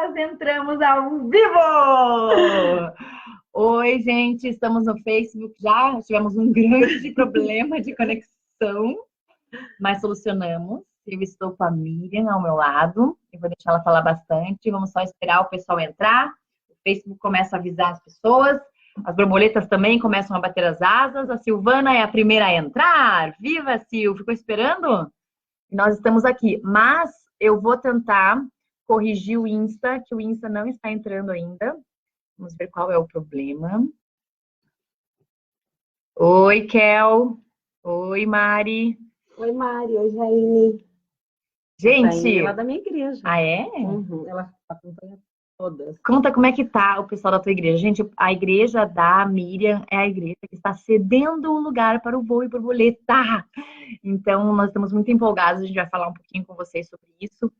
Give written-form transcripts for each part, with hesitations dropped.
Nós entramos ao vivo! Oi, gente, estamos no Facebook já. Tivemos um grande problema de conexão, mas solucionamos. Eu estou com a Miriam ao meu lado. Eu vou deixar ela falar bastante. Vamos só esperar o pessoal entrar. O Facebook começa a avisar as pessoas. As borboletas também começam a bater as asas. A Silvana é a primeira a entrar. Viva, Sil! Ficou esperando? Nós estamos aqui. Mas eu vou tentar corrigir o Insta, que o Insta não está entrando ainda. Vamos ver qual é o problema. Oi, Kel. Oi, Mari. Oi, Mari. Oi, Jaine. Gente... Ela é da minha igreja. Ah, é? Uhum. Ela acompanha todas. Conta como é que tá o pessoal da tua igreja. Gente, a igreja da Miriam é a igreja que está cedendo um lugar para o voo e borboleta. Então, nós estamos muito empolgados. A gente vai falar um pouquinho com vocês sobre isso.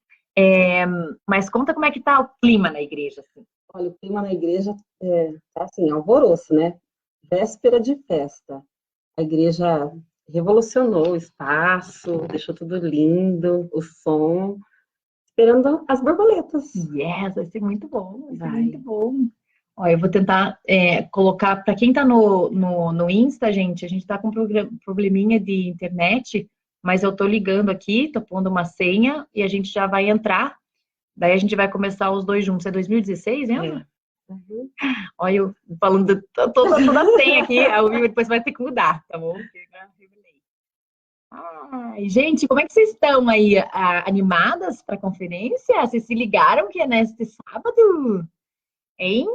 Mas conta como é que tá o clima na igreja, assim. Olha, o clima na igreja tá assim, alvoroço, né? Véspera de festa. A igreja revolucionou o espaço, deixou tudo lindo, o som, esperando as borboletas. Yes, vai ser muito bom, vai ser muito bom. Ó, eu vou tentar colocar, para quem tá no Insta, gente, a gente tá com um probleminha de internet, mas eu tô ligando aqui, tô pondo uma senha e a gente já vai entrar. Daí a gente vai começar os dois juntos. É 2016, né? Uhum. Olha, eu falando toda a senha aqui, ao vivo, depois vai ter que mudar, tá bom? Ai, gente, como é que vocês estão aí? Animadas para a conferência? Vocês se ligaram que é neste sábado? Hein?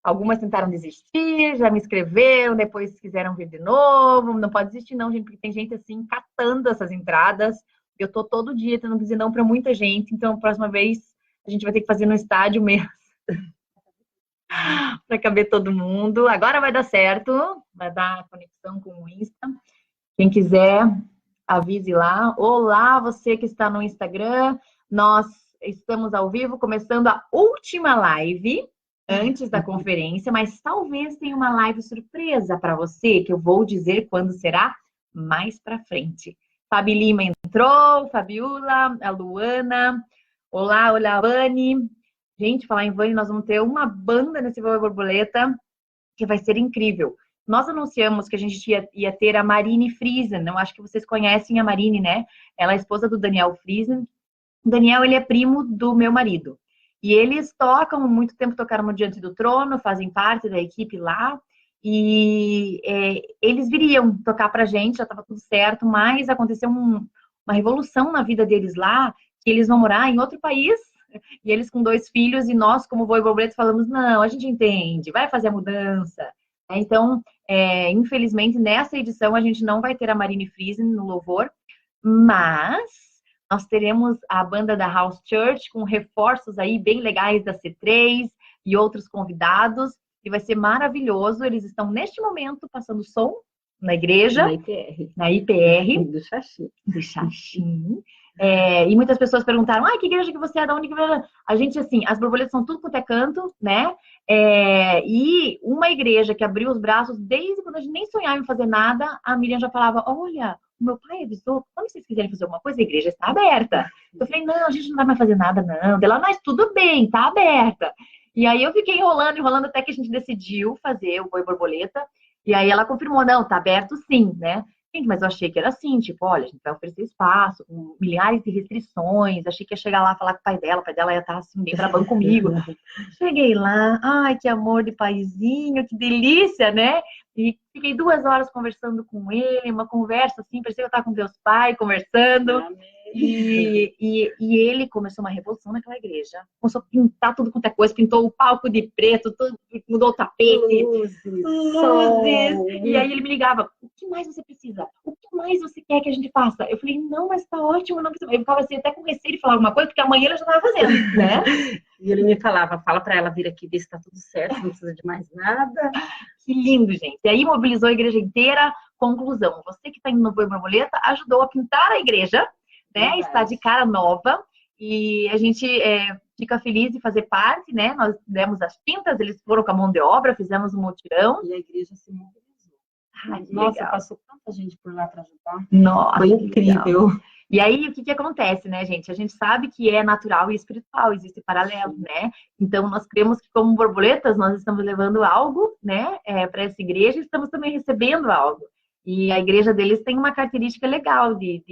Algumas tentaram desistir, já me inscreveram, depois quiseram vir de novo. Não pode desistir não, gente, porque tem gente assim catando essas entradas. Eu tô todo dia tendo que dizer não para muita gente, então a próxima vez a gente vai ter que fazer no estádio mesmo. Para caber todo mundo. Agora vai dar certo, vai dar conexão com o Insta. Quem quiser, avise lá. Olá, você que está no Instagram. Nós estamos ao vivo, começando a última live antes da conferência, mas talvez tenha uma live surpresa para você, que eu vou dizer quando será mais para frente. Fabi Lima entrou, Fabiola, a Luana. Olá, olá, Vani. Gente, falar em Vani, nós vamos ter uma banda nesse Voo e Borboleta que vai ser incrível. Nós anunciamos que a gente ia ter a Marine Friesen. Eu acho que vocês conhecem a Marine, né? Ela é esposa do Daniel Friesen. O Daniel, ele é primo do meu marido. E eles tocam, muito tempo tocaram no Diante do Trono, fazem parte da equipe lá. E eles viriam tocar pra gente, já estava tudo certo, mas aconteceu uma revolução na vida deles lá, que eles vão morar em outro país, e eles com 2 filhos, e nós, como Voo e Borboleta, falamos, não, a gente entende, vai fazer a mudança. Então, infelizmente, nessa edição, a gente não vai ter a Marine Friesen no louvor, mas nós teremos a banda da House Church, com reforços aí bem legais da C3 e outros convidados, e vai ser maravilhoso. Eles estão, neste momento, passando som na igreja. Na IPR. Do Xaxim. Do Xaxim. E muitas pessoas perguntaram, que igreja que você é? Da onde que você é? A gente, assim, as borboletas são tudo quanto é canto, né? E uma igreja que abriu os braços desde quando a gente nem sonhava em fazer nada, a Miriam já falava, olha, o meu pai avisou, quando vocês quiserem fazer alguma coisa, a igreja está aberta. Eu falei, não, a gente não vai mais fazer nada, não. Dela, mas tudo bem, tá aberta. E aí eu fiquei enrolando, até que a gente decidiu fazer o Voo e Borboleta. E aí ela confirmou, não, tá aberto sim, né? Gente, mas eu achei que era assim, tipo, olha, a gente vai oferecer espaço, com milhares de restrições. Achei que ia chegar lá falar com o pai dela ia estar assim, bem brabão comigo. Cheguei lá, ai, que amor de paizinho, que delícia, né? E fiquei 2 horas conversando com ele, uma conversa assim, parecia que eu estava com Deus Pai, conversando. E ele começou uma revolução naquela igreja. Começou a pintar tudo quanto é coisa, pintou o palco de preto, tudo, mudou o tapete, luzes. E aí ele me ligava, o que mais você precisa? O que mais você quer que a gente faça? Eu falei, não, mas tá ótimo, não precisa. Eu ficava assim, até com receio de falar alguma coisa, porque amanhã ele já estava fazendo, né? E ele me falava, fala pra ela vir aqui ver se tá tudo certo, não precisa de mais nada. Que lindo, gente. E aí mobilizou a igreja inteira. Conclusão, você que está indo no Voo e Borboleta ajudou a pintar a igreja, né? Está de cara nova. E a gente fica feliz de fazer parte, né? Nós demos as pintas, eles foram com a mão de obra, fizemos um mutirão. E a igreja se mobilizou. Nossa, passou tanta gente por lá para ajudar. Nossa, foi incrível. E aí, o que que acontece, né, gente? A gente sabe que é natural e espiritual, existe paralelo, né? Então, nós cremos que como borboletas, nós estamos levando algo, né, para essa igreja e estamos também recebendo algo. E a igreja deles tem uma característica legal de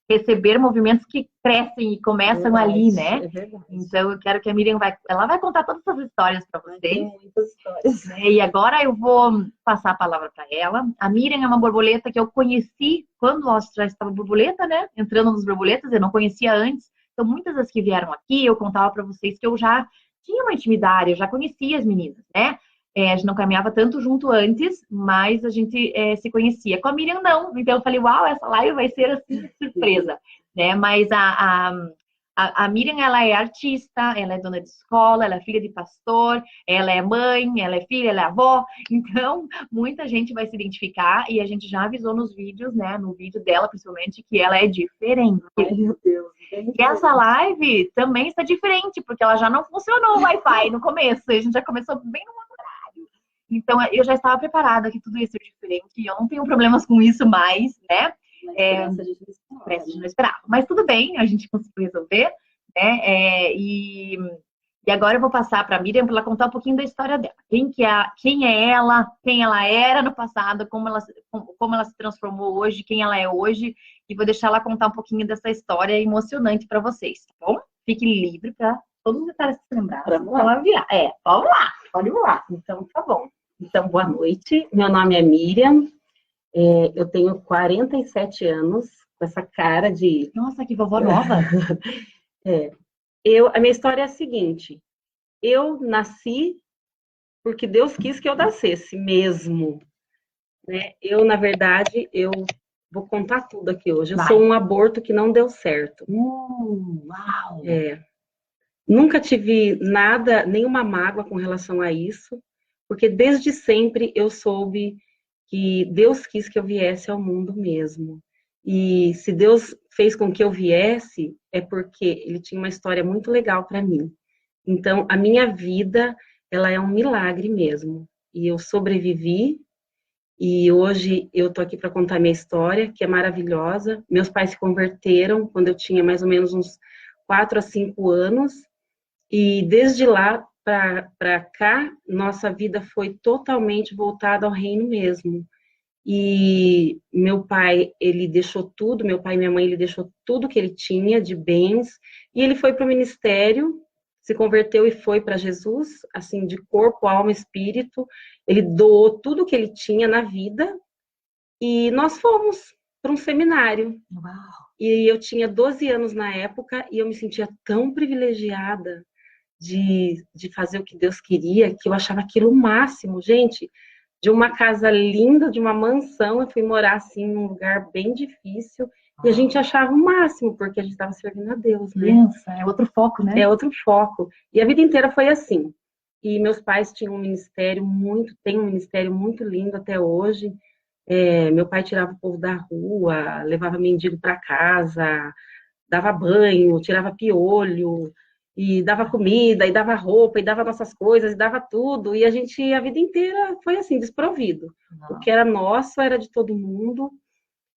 receber movimentos que crescem e começam ali, né? É verdade. Então, eu quero que a Miriam ela vai contar todas essas histórias para vocês. Tem muitas histórias. Né? E agora eu vou passar a palavra para ela. A Miriam é uma borboleta que eu conheci quando nós já estava borboleta, né? Entrando nos borboletas, eu não conhecia antes. Então, muitas das que vieram aqui, eu contava para vocês que eu já tinha uma intimidade, eu já conhecia as meninas, né? A gente não caminhava tanto junto antes, mas a gente se conhecia. Com a Miriam, não. Então, eu falei, uau, essa live vai ser assim, surpresa. Né? Mas a Miriam, ela é artista, ela é dona de escola, ela é filha de pastor, ela é mãe, ela é filha, ela é avó. Então, muita gente vai se identificar e a gente já avisou nos vídeos, né? No vídeo dela, principalmente, que ela é diferente. Ai, meu Deus. E essa live também está diferente, porque ela já não funcionou o Wi-Fi no começo. A gente já começou bem no outro horário. Então, eu já estava preparada que tudo ia ser diferente. E eu não tenho problemas com isso mais, né? Parece que a gente não esperava. Mas tudo bem, a gente conseguiu resolver, né? E agora eu vou passar para a Miriam para ela contar um pouquinho da história dela. Quem é ela, quem ela era no passado, como ela se transformou hoje, quem ela é hoje. E vou deixar ela contar um pouquinho dessa história emocionante para vocês, tá bom? Fique livre para todos os detalhes se lembrar. Vamos lá. Vamos lá. Pode voar. Então, tá bom. Então, boa noite. Meu nome é Miriam. Eu tenho 47 anos, com essa cara de... Nossa, que vovó nova! A minha história é a seguinte. Eu nasci porque Deus quis que eu nascesse mesmo. Né? Na verdade, eu vou contar tudo aqui hoje. Eu sou um aborto que não deu certo. Uau! Nunca tive nada, nenhuma mágoa com relação a isso, porque desde sempre eu soube que Deus quis que eu viesse ao mundo mesmo. E se Deus fez com que eu viesse, é porque Ele tinha uma história muito legal para mim. Então, a minha vida, ela é um milagre mesmo. E eu sobrevivi, e hoje eu tô aqui para contar minha história, que é maravilhosa. Meus pais se converteram quando eu tinha mais ou menos uns 4 a 5 anos, e desde lá para cá, nossa vida foi totalmente voltada ao reino mesmo. E meu pai, ele deixou tudo, meu pai e minha mãe, ele deixou tudo que ele tinha de bens, e ele foi para o ministério, se converteu e foi para Jesus, assim, de corpo, alma e espírito. Ele doou tudo que ele tinha na vida, e nós fomos para um seminário. Uau. E eu tinha 12 anos na época, e eu me sentia tão privilegiada de fazer o que Deus queria, que eu achava aquilo o máximo. Gente, de uma casa linda, de uma mansão, eu fui morar, assim, num lugar bem difícil, e a gente achava o máximo, porque a gente estava servindo a Deus, né? Criança, é outro foco, né? É outro foco. E a vida inteira foi assim. E meus pais tinham tem um ministério muito lindo até hoje. Meu pai tirava o povo da rua, levava mendigo para casa, dava banho, tirava piolho, e dava comida, e dava roupa, e dava nossas coisas, e dava tudo. E a vida inteira foi assim, desprovido. O que era nosso era de todo mundo.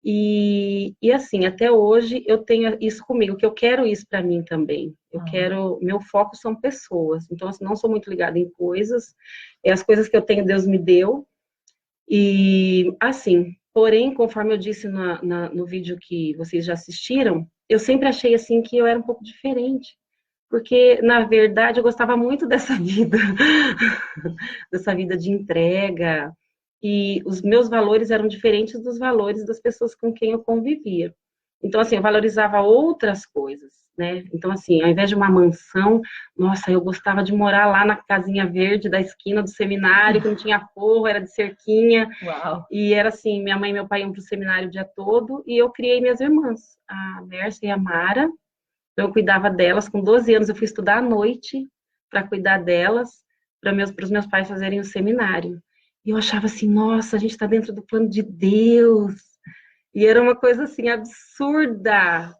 E assim, até hoje eu tenho isso comigo, que eu quero isso para mim também. Meu foco são pessoas. Então, assim, não sou muito ligada em coisas. As coisas que eu tenho, Deus me deu. E, assim, porém, conforme eu disse no vídeo que vocês já assistiram, eu sempre achei, assim, que eu era um pouco diferente. Porque, na verdade, eu gostava muito dessa vida, dessa vida de entrega, e os meus valores eram diferentes dos valores das pessoas com quem eu convivia. Então, assim, eu valorizava outras coisas, né? Então, assim, ao invés de uma mansão, nossa, eu gostava de morar lá na casinha verde da esquina do seminário, que não tinha forro, era de cerquinha. Uau. E era assim, minha mãe e meu pai iam para o seminário o dia todo, e eu criei minhas irmãs, a Mércia e a Mara. Eu cuidava delas. Com 12 anos, eu fui estudar à noite para cuidar delas, para os meus pais fazerem o seminário. E eu achava assim, nossa, a gente está dentro do plano de Deus. E era uma coisa assim, absurda.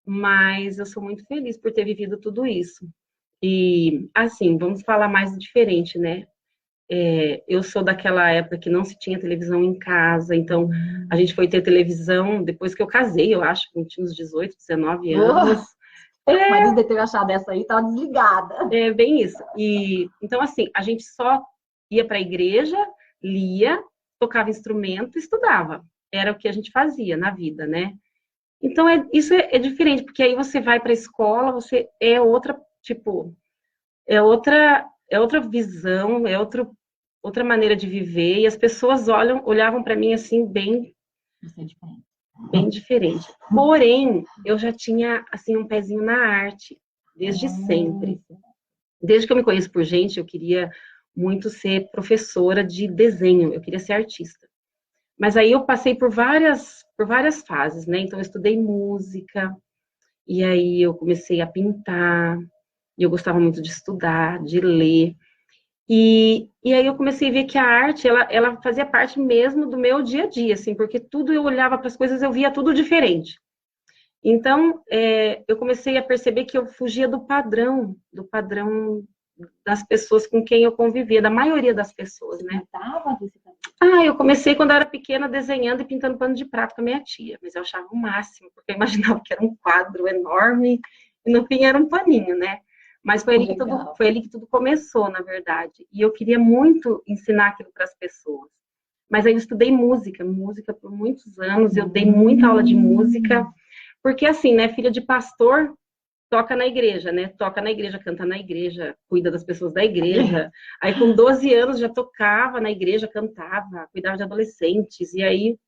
Mas eu sou muito feliz por ter vivido tudo isso. E, assim, vamos falar mais diferente, né? eu sou daquela época que não se tinha televisão em casa, então a gente foi ter televisão depois que eu casei, eu acho, que tinha uns 18, 19 anos. Mas deve ter achado essa aí, tava desligada. É bem isso. E então, assim, a gente só ia para a igreja, lia, tocava instrumento, estudava. Era o que a gente fazia na vida, né? Então, isso é diferente, porque aí você vai para a escola, você é outra, tipo, é outra visão, outra maneira de viver, e as pessoas olhavam para mim assim, bem diferente. Porém, eu já tinha, assim, um pezinho na arte, desde sempre. Desde que eu me conheço por gente, eu queria muito ser professora de desenho, eu queria ser artista. Mas aí eu passei por várias fases, né? Então eu estudei música, e aí eu comecei a pintar, e eu gostava muito de estudar, de ler. E aí eu comecei a ver que a arte, ela fazia parte mesmo do meu dia a dia, assim, porque tudo eu olhava para as coisas, eu via tudo diferente. Então, eu comecei a perceber que eu fugia do padrão das pessoas com quem eu convivia, da maioria das pessoas, né? Eu comecei quando eu era pequena desenhando e pintando pano de prato com a minha tia, mas eu achava o máximo, porque eu imaginava que era um quadro enorme e no fim era um paninho, né? Mas foi ali que tudo começou, na verdade. E eu queria muito ensinar aquilo para as pessoas. Mas aí eu estudei música por muitos anos, eu dei muita aula de música, porque assim, né, filha de pastor, toca na igreja, né? Toca na igreja, canta na igreja, cuida das pessoas da igreja. Aí com 12 anos já tocava na igreja, cantava, cuidava de adolescentes. E aí,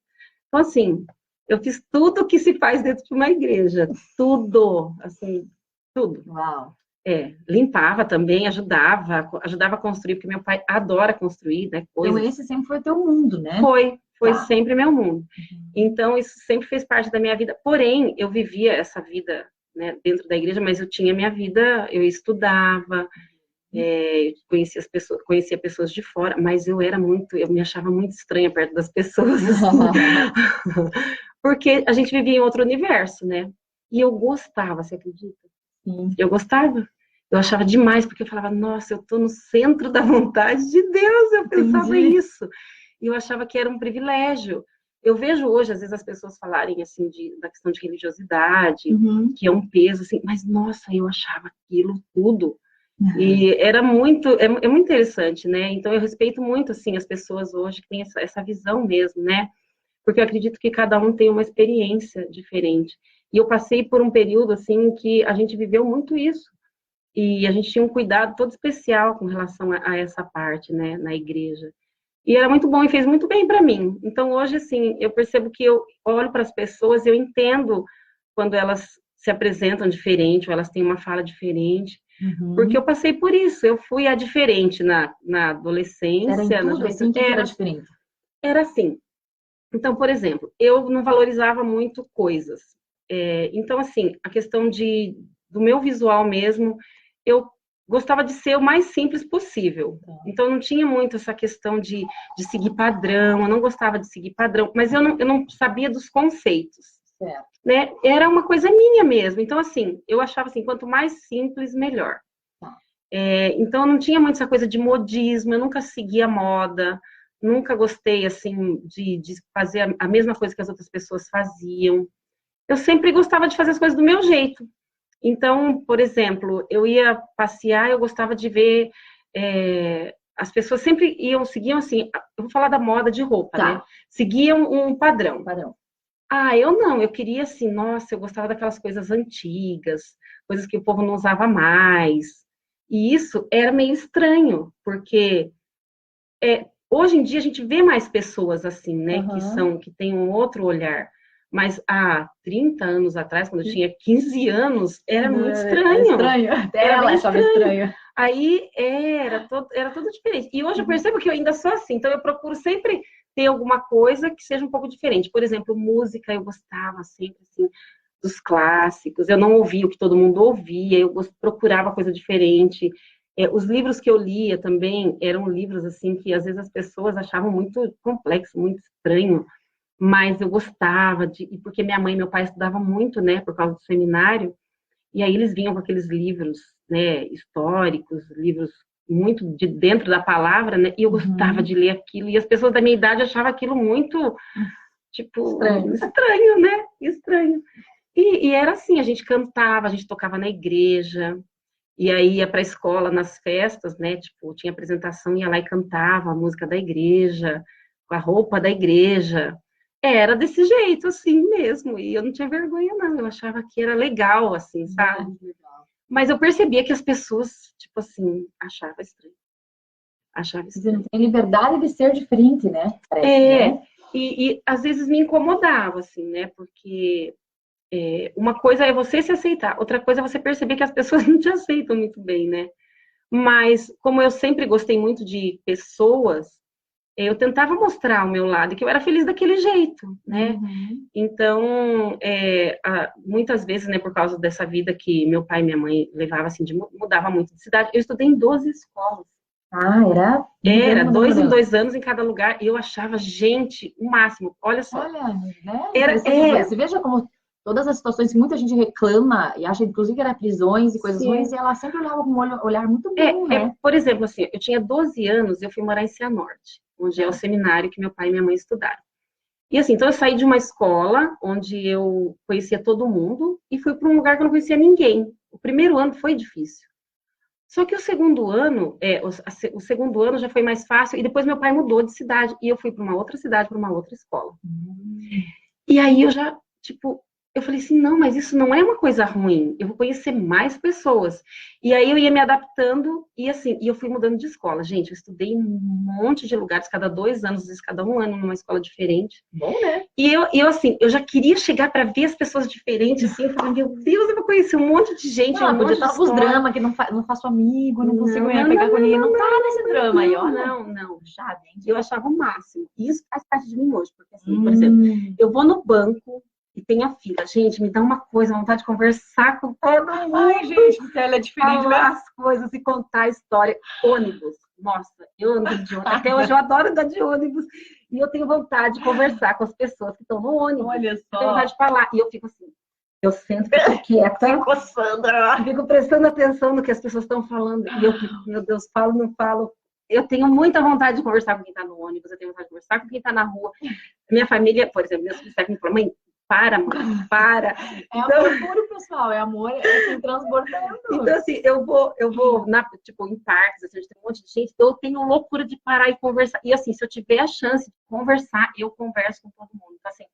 então assim, eu fiz tudo que se faz dentro de uma igreja. Tudo, assim, tudo. Uau! Limpava também, ajudava a construir, porque meu pai adora construir, né? Coisas. Então esse sempre foi teu mundo, né? Foi sempre meu mundo. Então isso sempre fez parte da minha vida. Porém, eu vivia essa vida, né, dentro da igreja, mas eu tinha minha vida, eu estudava, conhecia pessoas de fora, mas eu me achava muito estranha perto das pessoas, porque a gente vivia em outro universo, né? E eu gostava, você acredita? Sim. Eu gostava. Eu achava demais, porque eu falava, nossa, eu tô no centro da vontade de Deus, eu pensava isso. E eu achava que era um privilégio. Eu vejo hoje, às vezes, as pessoas falarem, assim, da questão de religiosidade, que é um peso, assim, mas, nossa, eu achava aquilo tudo. E era muito interessante, né? Então, eu respeito muito, assim, as pessoas hoje que têm essa visão mesmo, né? Porque eu acredito que cada um tem uma experiência diferente. E eu passei por um período, assim, que a gente viveu muito isso. E a gente tinha um cuidado todo especial com relação a essa parte, né, na igreja. E era muito bom e fez muito bem para mim. Então, hoje, assim, eu percebo que eu olho para as pessoas, eu entendo quando elas se apresentam diferente, ou elas têm uma fala diferente, porque eu passei por isso. Eu fui a diferente na adolescência. Era em tudo, assim, que era diferente? Era assim. Então, por exemplo, eu não valorizava muito coisas. Então, assim, a questão do meu visual mesmo, eu gostava de ser o mais simples possível. Então, não tinha muito essa questão de seguir padrão, eu não gostava de seguir padrão, mas eu não sabia dos conceitos. Certo. Né? Era uma coisa minha mesmo. Então, assim, eu achava assim, quanto mais simples, melhor. Então, não tinha muito essa coisa de modismo, eu nunca seguia moda, nunca gostei, assim, de fazer a mesma coisa que as outras pessoas faziam. Eu sempre gostava de fazer as coisas do meu jeito. Então, por exemplo, eu ia passear, eu gostava de ver, as pessoas sempre seguiam assim, eu vou falar da moda de roupa, né? Seguiam um padrão. Eu não, eu queria assim, nossa, eu gostava daquelas coisas antigas, coisas que o povo não usava mais. E isso era meio estranho, porque hoje em dia a gente vê mais pessoas assim, né, que têm um outro olhar. Mas há 30 anos atrás, quando eu tinha 15 anos, era muito estranho. Estranho, até ela achava estranho. Aí era tudo diferente. E hoje eu percebo que eu ainda sou assim, então eu procuro sempre ter alguma coisa que seja um pouco diferente. Por exemplo, música, eu gostava sempre assim, dos clássicos, eu não ouvia o que todo mundo ouvia, eu procurava coisa diferente. Os livros que eu lia também eram livros assim que às vezes as pessoas achavam muito complexo, muito estranho, mas eu gostava porque minha mãe e meu pai estudavam muito, né, por causa do seminário, e aí eles vinham com aqueles livros, né, históricos, livros muito de dentro da palavra, né? E eu gostava de ler aquilo, e as pessoas da minha idade achavam aquilo muito, tipo, estranho, né? Estranho. E era assim, a gente cantava, a gente tocava na igreja, e aí ia para a escola nas festas, né? Tipo, tinha apresentação, ia lá e cantava a música da igreja, com a roupa da igreja. Era desse jeito, assim mesmo. E eu não tinha vergonha, não. Eu achava que era legal, assim, sabe? Mas eu percebia que as pessoas, tipo assim, achavam estranho. Você não tem liberdade de ser diferente, né? Parece, né? E às vezes me incomodava, assim, né? Porque uma coisa é você se aceitar, outra coisa é você perceber que as pessoas não te aceitam muito bem, né? Mas, como eu sempre gostei muito de pessoas, eu tentava mostrar o meu lado, que eu era feliz daquele jeito, né? Então, muitas vezes, né, por causa dessa vida que meu pai e minha mãe levavam, assim, mudava muito de cidade, eu estudei em 12 escolas. Era 2 em 2 anos em cada lugar, e eu achava, gente, o máximo. Olha só. Olha, né? Você veja como todas as situações que muita gente reclama e acha, inclusive, que era prisões e coisas ruins, e ela sempre olhava com um olhar muito bom, né? Por exemplo, assim, eu tinha 12 anos, eu fui morar em Cianorte, onde é o seminário que meu pai e minha mãe estudaram. E assim, então eu saí de uma escola onde eu conhecia todo mundo e fui para um lugar que eu não conhecia ninguém. O primeiro ano foi difícil. Só que o segundo ano, o segundo ano já foi mais fácil, e depois meu pai mudou de cidade, e eu fui para uma outra cidade, para uma outra escola. E aí eu já, tipo, eu falei assim, não, mas isso não é uma coisa ruim, eu vou conhecer mais pessoas. E aí eu ia me adaptando, e assim, e eu fui mudando de escola. Gente, eu estudei em um monte de lugares, cada 2 anos, às vezes cada 1 ano, numa escola diferente. Bom, né? E eu assim, eu já queria chegar para ver as pessoas diferentes, assim, eu falei, meu Deus, eu vou conhecer um monte de gente. Não, podia estar nos dramas, que não faço amigo, não consigo pegar com ninguém, não tá nesse drama aí, ó. Não, já, gente, eu achava o máximo. E isso faz parte de mim hoje, porque assim, por exemplo, eu vou no banco, e tem a fila. Gente, me dá uma coisa, vontade de conversar com todo mundo. Ai, gente, ela é diferente, falar as coisas e contar a história. Ônibus. Nossa, eu ando de ônibus. Até hoje eu adoro andar de ônibus. E eu tenho vontade de conversar com as pessoas que estão no ônibus. Olha só. Tenho vontade de falar. E eu fico assim, eu sento, fico quieta. Fico prestando atenção no que as pessoas estão falando. E eu fico, meu Deus, falo, não falo. Eu tenho muita vontade de conversar com quem está no ônibus. Eu tenho vontade de conversar com quem está na rua. Minha família, por exemplo, meus filhos me falam, mãe, para, mãe, para. Então, amor puro, pessoal, é amor assim, transbordando. Então, assim, eu vou tipo, em parques, assim, tem um monte de gente, eu tenho loucura de parar e conversar. E, assim, se eu tiver a chance de conversar, eu converso com todo mundo. Então, assim,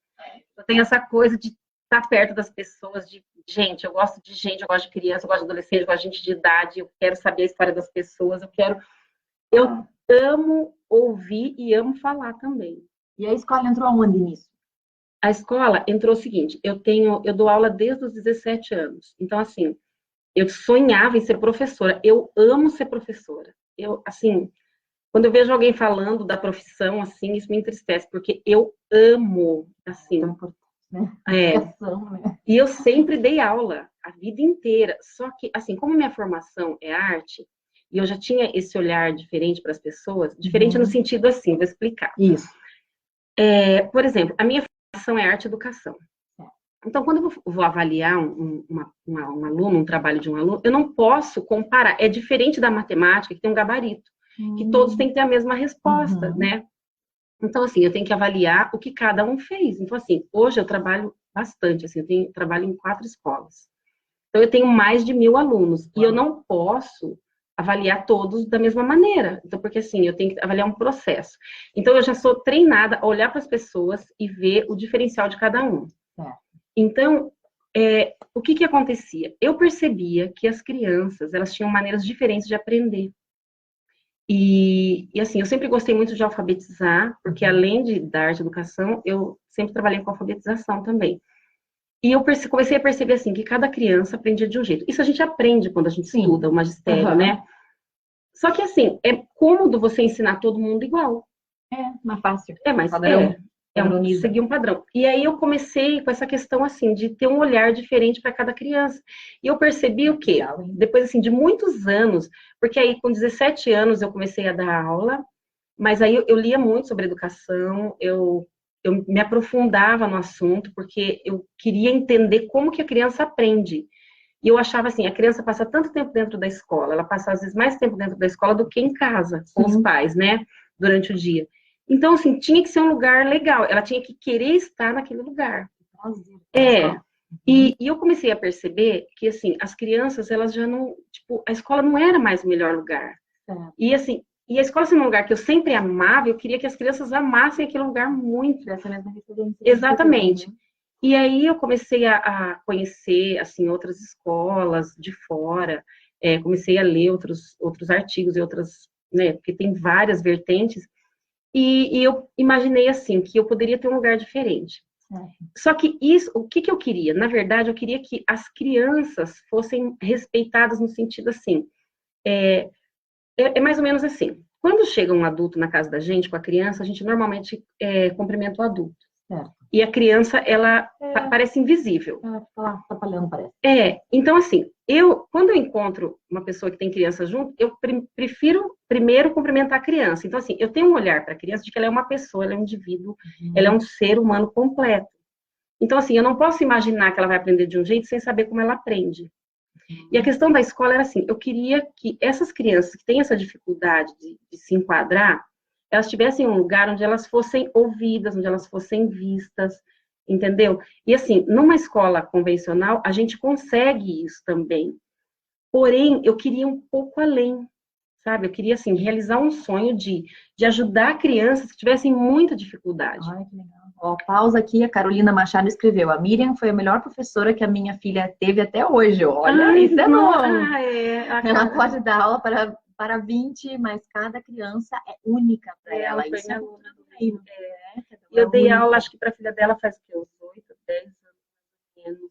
eu tenho essa coisa de estar perto das pessoas, de gente, eu gosto de gente, eu gosto de criança, eu gosto de adolescente, eu gosto de gente de idade, eu quero saber a história das pessoas, eu amo ouvir e amo falar também. E a escola entrou aonde nisso? A escola entrou o seguinte, eu dou aula desde os 17 anos. Então, assim, eu sonhava em ser professora. Eu amo ser professora. Assim, quando eu vejo alguém falando da profissão, assim, isso me entristece, porque eu amo, assim. Né? E eu sempre dei aula, a vida inteira. Só que, assim, como minha formação é arte, e eu já tinha esse olhar diferente para as pessoas, diferente no sentido assim, vou explicar. Isso. Por exemplo, a minha formação é arte e educação. Então, quando eu vou avaliar um aluno, um trabalho de um aluno, eu não posso comparar. É diferente da matemática, que tem um gabarito, que todos têm que ter a mesma resposta, né? Então, assim, eu tenho que avaliar o que cada um fez. Então, assim, hoje eu trabalho bastante, assim, eu trabalho em 4 escolas. Então, eu tenho mais de 1.000 alunos. E eu não posso avaliar todos da mesma maneira. Então, porque assim, eu tenho que avaliar um processo. Então, eu já sou treinada a olhar para as pessoas e ver o diferencial de cada um. Então, o que acontecia? Eu percebia que as crianças, elas tinham maneiras diferentes de aprender. E assim, eu sempre gostei muito de alfabetizar, porque além de dar arte e educação, eu sempre trabalhei com alfabetização também. E eu comecei a perceber, assim, que cada criança aprendia de um jeito. Isso a gente aprende quando a gente estuda o magistério, né? Só que, assim, é cômodo você ensinar todo mundo igual. Mais fácil. Mas seguir um padrão. E aí eu comecei com essa questão, assim, de ter um olhar diferente para cada criança. E eu percebi o quê? Depois, assim, de muitos anos, porque aí com 17 anos eu comecei a dar aula, mas aí eu lia muito sobre educação, eu me aprofundava no assunto, porque eu queria entender como que a criança aprende. E eu achava assim, a criança passa tanto tempo dentro da escola, ela passa às vezes mais tempo dentro da escola do que em casa, com os pais, né? Durante o dia. Então, assim, tinha que ser um lugar legal, ela tinha que querer estar naquele lugar. É. E eu comecei a perceber que, assim, as crianças, elas já não, tipo, a escola não era mais o melhor lugar. E, assim, e a escola sendo um lugar que eu sempre amava, eu queria que as crianças amassem aquele lugar muito. Dessa mesma referência. Exatamente. E aí eu comecei a conhecer, assim, outras escolas de fora, comecei a ler outros artigos e outras, né, porque tem várias vertentes, e eu imaginei, assim, que eu poderia ter um lugar diferente. Só que isso, o que eu queria? Na verdade, eu queria que as crianças fossem respeitadas no sentido, assim, é mais ou menos assim, quando chega um adulto na casa da gente, com a criança, a gente normalmente cumprimenta o adulto. Certo. E a criança, ela parece invisível. Ela fica lá atrapalhando, parece. Então assim, quando eu encontro uma pessoa que tem criança junto, eu prefiro primeiro cumprimentar a criança. Então assim, eu tenho um olhar para a criança de que ela é uma pessoa, ela é um indivíduo, ela é um ser humano completo. Então assim, eu não posso imaginar que ela vai aprender de um jeito sem saber como ela aprende. E a questão da escola era assim, eu queria que essas crianças que têm essa dificuldade de se enquadrar, elas tivessem um lugar onde elas fossem ouvidas, onde elas fossem vistas, entendeu? E assim, numa escola convencional, a gente consegue isso também. Porém, eu queria um pouco além, sabe? Eu queria, assim, realizar um sonho de ajudar crianças que tivessem muita dificuldade. Ai, que legal. Ó, pausa aqui, a Carolina Machado escreveu: a Miriam foi a melhor professora que a minha filha teve até hoje. Olha, isso é bom. Ela pode dar aula para 20, mas cada criança é única para ela. Isso é muito lindo. E eu dei aula, acho que para a filha dela faz o quê? Uns 8, 10 anos menos.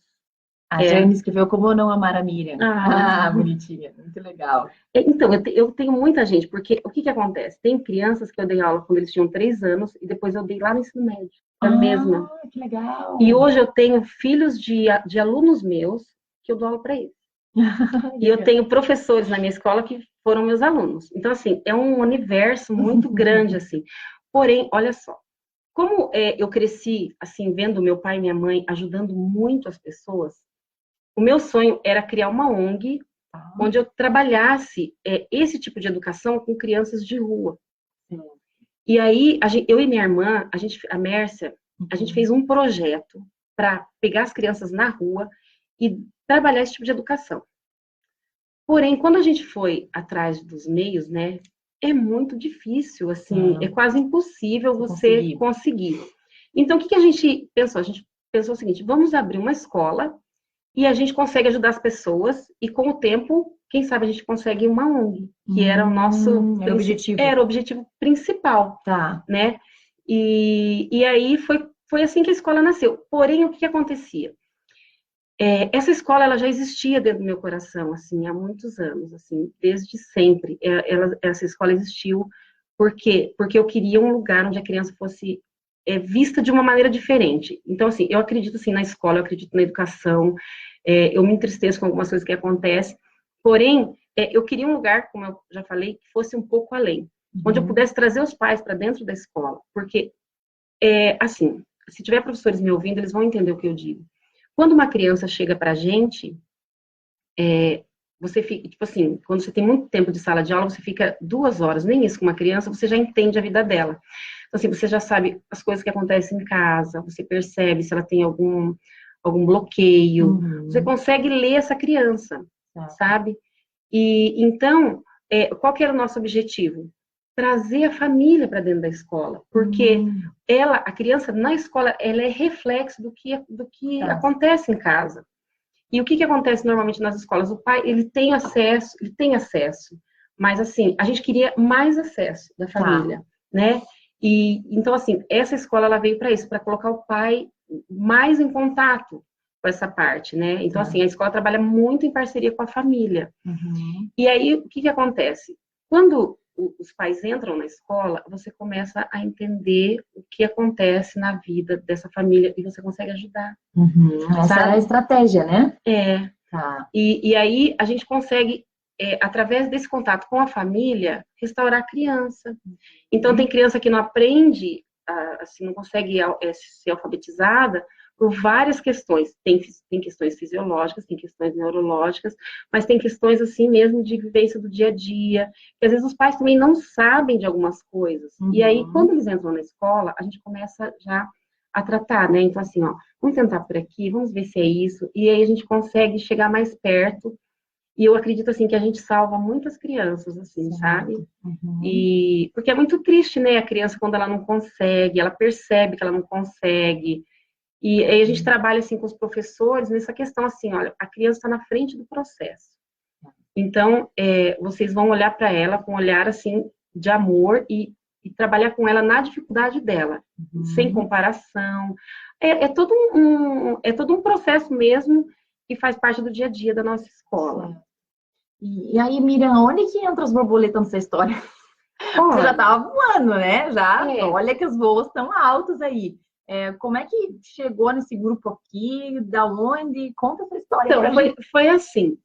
A Jane escreveu como não amar a Miriam. Bonitinha, muito legal. Então, eu tenho muita gente, porque o que acontece? Tem crianças que eu dei aula quando eles tinham 3 anos e depois eu dei lá no ensino médio, a mesma. Que legal. E hoje eu tenho filhos de alunos meus que eu dou aula para eles. E eu tenho professores na minha escola que foram meus alunos. Então, assim, é um universo muito grande, assim. Porém, olha só, como eu cresci, assim, vendo meu pai e minha mãe ajudando muito as pessoas, o meu sonho era criar uma ONG onde eu trabalhasse esse tipo de educação com crianças de rua. E aí, eu e minha irmã, a Mércia, a gente fez um projeto para pegar as crianças na rua e trabalhar esse tipo de educação. Porém, quando a gente foi atrás dos meios, né, é muito difícil, assim, é quase impossível você conseguir. Então, o que a gente pensou? A gente pensou o seguinte: vamos abrir uma escola e a gente consegue ajudar as pessoas e com o tempo, quem sabe a gente consegue uma ONG, que era o nosso objetivo. Era o objetivo principal, né? E aí foi assim que a escola nasceu. Porém, o que acontecia? Essa escola, ela já existia dentro do meu coração, assim, há muitos anos, assim, desde sempre. Essa escola existiu porque eu queria um lugar onde a criança fosse vista de uma maneira diferente. Então, assim, eu acredito, assim, na escola, eu acredito na educação, eu me entristeço com algumas coisas que acontecem, porém, eu queria um lugar, como eu já falei, que fosse um pouco além, onde eu pudesse trazer os pais para dentro da escola, porque, assim, se tiver professores me ouvindo, eles vão entender o que eu digo. Quando uma criança chega para a gente, você fica, tipo assim, quando você tem muito tempo de sala de aula, você fica 2 horas, nem isso com uma criança, você já entende a vida dela. Então, assim, você já sabe as coisas que acontecem em casa, você percebe se ela tem algum bloqueio, você consegue ler essa criança, sabe? E então, qual que era o nosso objetivo? Trazer a família para dentro da escola, porque a criança na escola, ela é reflexo do que acontece em casa. E o que acontece normalmente nas escolas? O pai, ele tem acesso, mas assim, a gente queria mais acesso da família, né? E então, assim, essa escola, ela veio para isso, para colocar o pai mais em contato com essa parte, né? Então, assim, a escola trabalha muito em parceria com a família. E aí, o que acontece? Quando os pais entram na escola, você começa a entender o que acontece na vida dessa família e você consegue ajudar. Essa é a estratégia, né? E aí a gente consegue, através desse contato com a família, restaurar a criança. Então tem criança que não aprende, assim, não consegue ser alfabetizada, por várias questões. Tem questões fisiológicas, tem questões neurológicas, mas tem questões assim mesmo de vivência do dia a dia, que às vezes os pais também não sabem de algumas coisas. E aí, quando eles entram na escola, a gente começa já a tratar, né? Então, assim, ó, vamos tentar por aqui, vamos ver se é isso, e aí a gente consegue chegar mais perto. E eu acredito, assim, que a gente salva muitas crianças, assim, sabe? E porque é muito triste, né? A criança, quando ela não consegue, ela percebe que ela não consegue. E aí a gente trabalha, assim, com os professores nessa questão, assim, olha, a criança está na frente do processo. Então, vocês vão olhar para ela com um olhar, assim, de amor e trabalhar com ela na dificuldade dela, sem comparação. É todo um processo mesmo que faz parte do dia a dia da nossa escola. E aí, Miriam, onde que entra as borboletas nessa história? Você já estava voando, né? Já, olha que os voos estão altos aí. Como é que chegou nesse grupo aqui? Da onde? Conta essa história. Então, foi assim.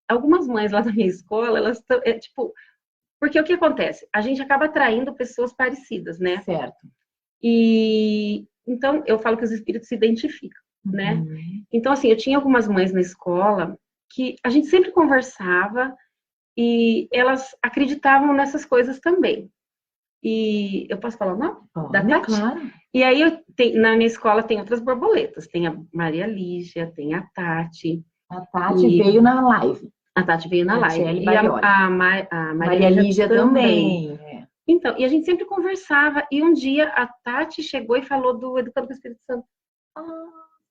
Algumas mães lá da minha escola, elas estão, tipo... Porque o que acontece? A gente acaba atraindo pessoas parecidas, né? Certo. E então eu falo que os espíritos se identificam, né? Então, assim, eu tinha algumas mães na escola que a gente sempre conversava e elas acreditavam nessas coisas também. E eu posso falar o nome? Da Tati? Claro. E aí na minha escola tem outras borboletas. Tem a Maria Lígia, tem a Tati. A Tati veio na live. A Tati veio na live. E a Maria Lígia também. Então, e a gente sempre conversava. E um dia a Tati chegou e falou do Educando com o Espírito Santo.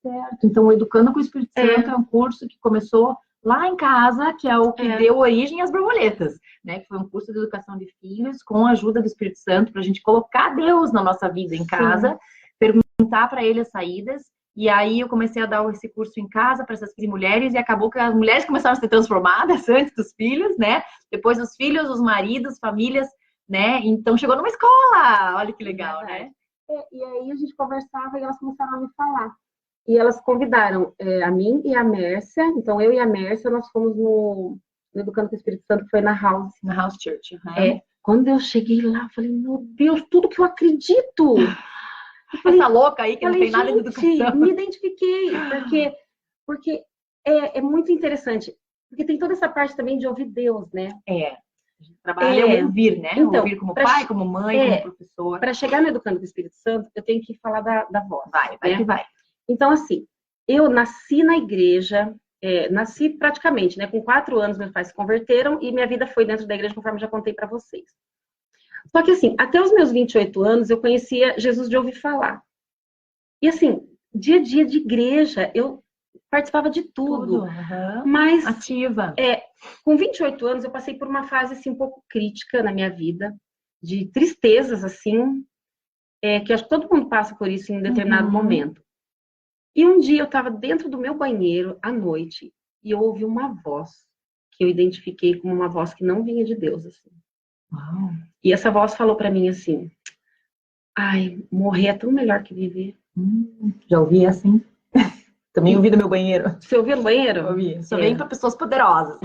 Certo. Então, o Educando com o Espírito Santo é um curso que começou lá em casa, que é o que deu origem às borboletas, né? Que foi um curso de educação de filhos com a ajuda do Espírito Santo para a gente colocar Deus na nossa vida em casa, perguntar para ele as saídas. E aí eu comecei a dar esse curso em casa para essas mulheres e acabou que as mulheres começaram a ser transformadas antes dos filhos, né? Depois os filhos, os maridos, famílias, né? Então chegou numa escola, olha que legal, né? E aí a gente conversava e elas começaram a me falar. E elas convidaram a mim e a Mércia. Então, eu e a Mércia, nós fomos no Educando com o Espírito Santo, que foi na House. Na House Church. Quando eu cheguei lá, eu falei, meu Deus, tudo que eu acredito. Essa louca aí que não tem nada de educação. Me identifiquei, porque é muito interessante. Porque tem toda essa parte também de ouvir Deus, né? A gente trabalha ouvir, né? Então, ouvir como pai, como mãe, como professor. Para chegar no Educando com o Espírito Santo, eu tenho que falar da voz. Vai que vai. Então, assim, eu nasci na igreja, nasci praticamente, né? Com 4 anos, meus pais se converteram e minha vida foi dentro da igreja, conforme eu já contei para vocês. Só que, assim, até os meus 28 anos, eu conhecia Jesus de ouvir falar. E, assim, dia a dia de igreja, eu participava de tudo. Mas, ativa. Com 28 anos, eu passei por uma fase, assim, um pouco crítica na minha vida, de tristezas, assim, que acho que todo mundo passa por isso em um determinado momento. E um dia eu estava dentro do meu banheiro, à noite, e eu ouvi uma voz, que eu identifiquei como uma voz que não vinha de Deus, assim. Uau. E essa voz falou para mim assim, morrer é tão melhor que viver. Já ouvi assim? Também ouvi do meu banheiro. Você ouviu no banheiro? Ouvi. Só vem para pessoas poderosas.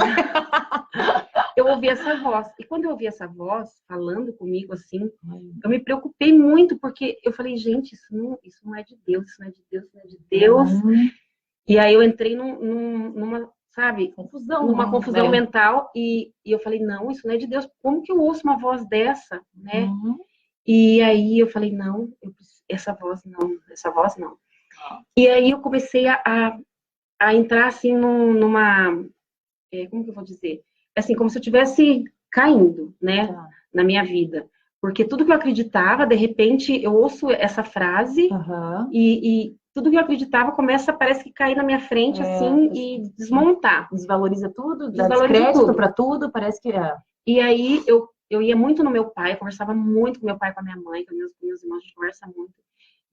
Eu ouvi essa voz. E quando eu ouvi essa voz falando comigo assim, eu me preocupei muito, porque eu falei, gente, isso não é de Deus, isso não é de Deus, isso não é de Deus. E aí eu entrei numa, sabe, numa confusão mental, e eu falei, não, isso não é de Deus. Como que eu ouço uma voz dessa, né? E aí eu falei, não, essa voz não. E aí eu comecei a entrar assim numa, como que eu vou dizer? Assim, como se eu estivesse caindo, né, na minha vida. Porque tudo que eu acreditava, de repente, eu ouço essa frase e tudo que eu acreditava parece que cair na minha frente, assim, e desmontar. Desvaloriza tudo, dá descrédito para tudo, parece que E aí eu ia muito no meu pai, conversava muito com meu pai, com a minha mãe, com meus irmãos, a gente conversa muito.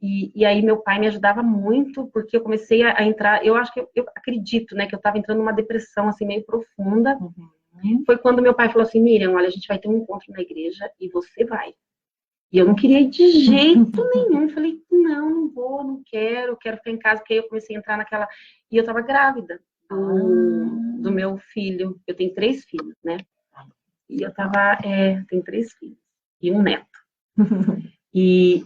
E aí meu pai me ajudava muito, porque eu comecei a entrar, eu acho que eu acredito, né, que eu estava entrando numa depressão, assim, meio profunda. Foi quando meu pai falou assim, Miriam, olha, a gente vai ter um encontro na igreja e você vai. E eu não queria ir de jeito nenhum. Falei, não vou, não quero ficar em casa, porque aí eu comecei a entrar naquela... E eu tava grávida do meu filho. Eu tenho 3 filhos, né? E eu tava, tenho 3 filhos e um neto.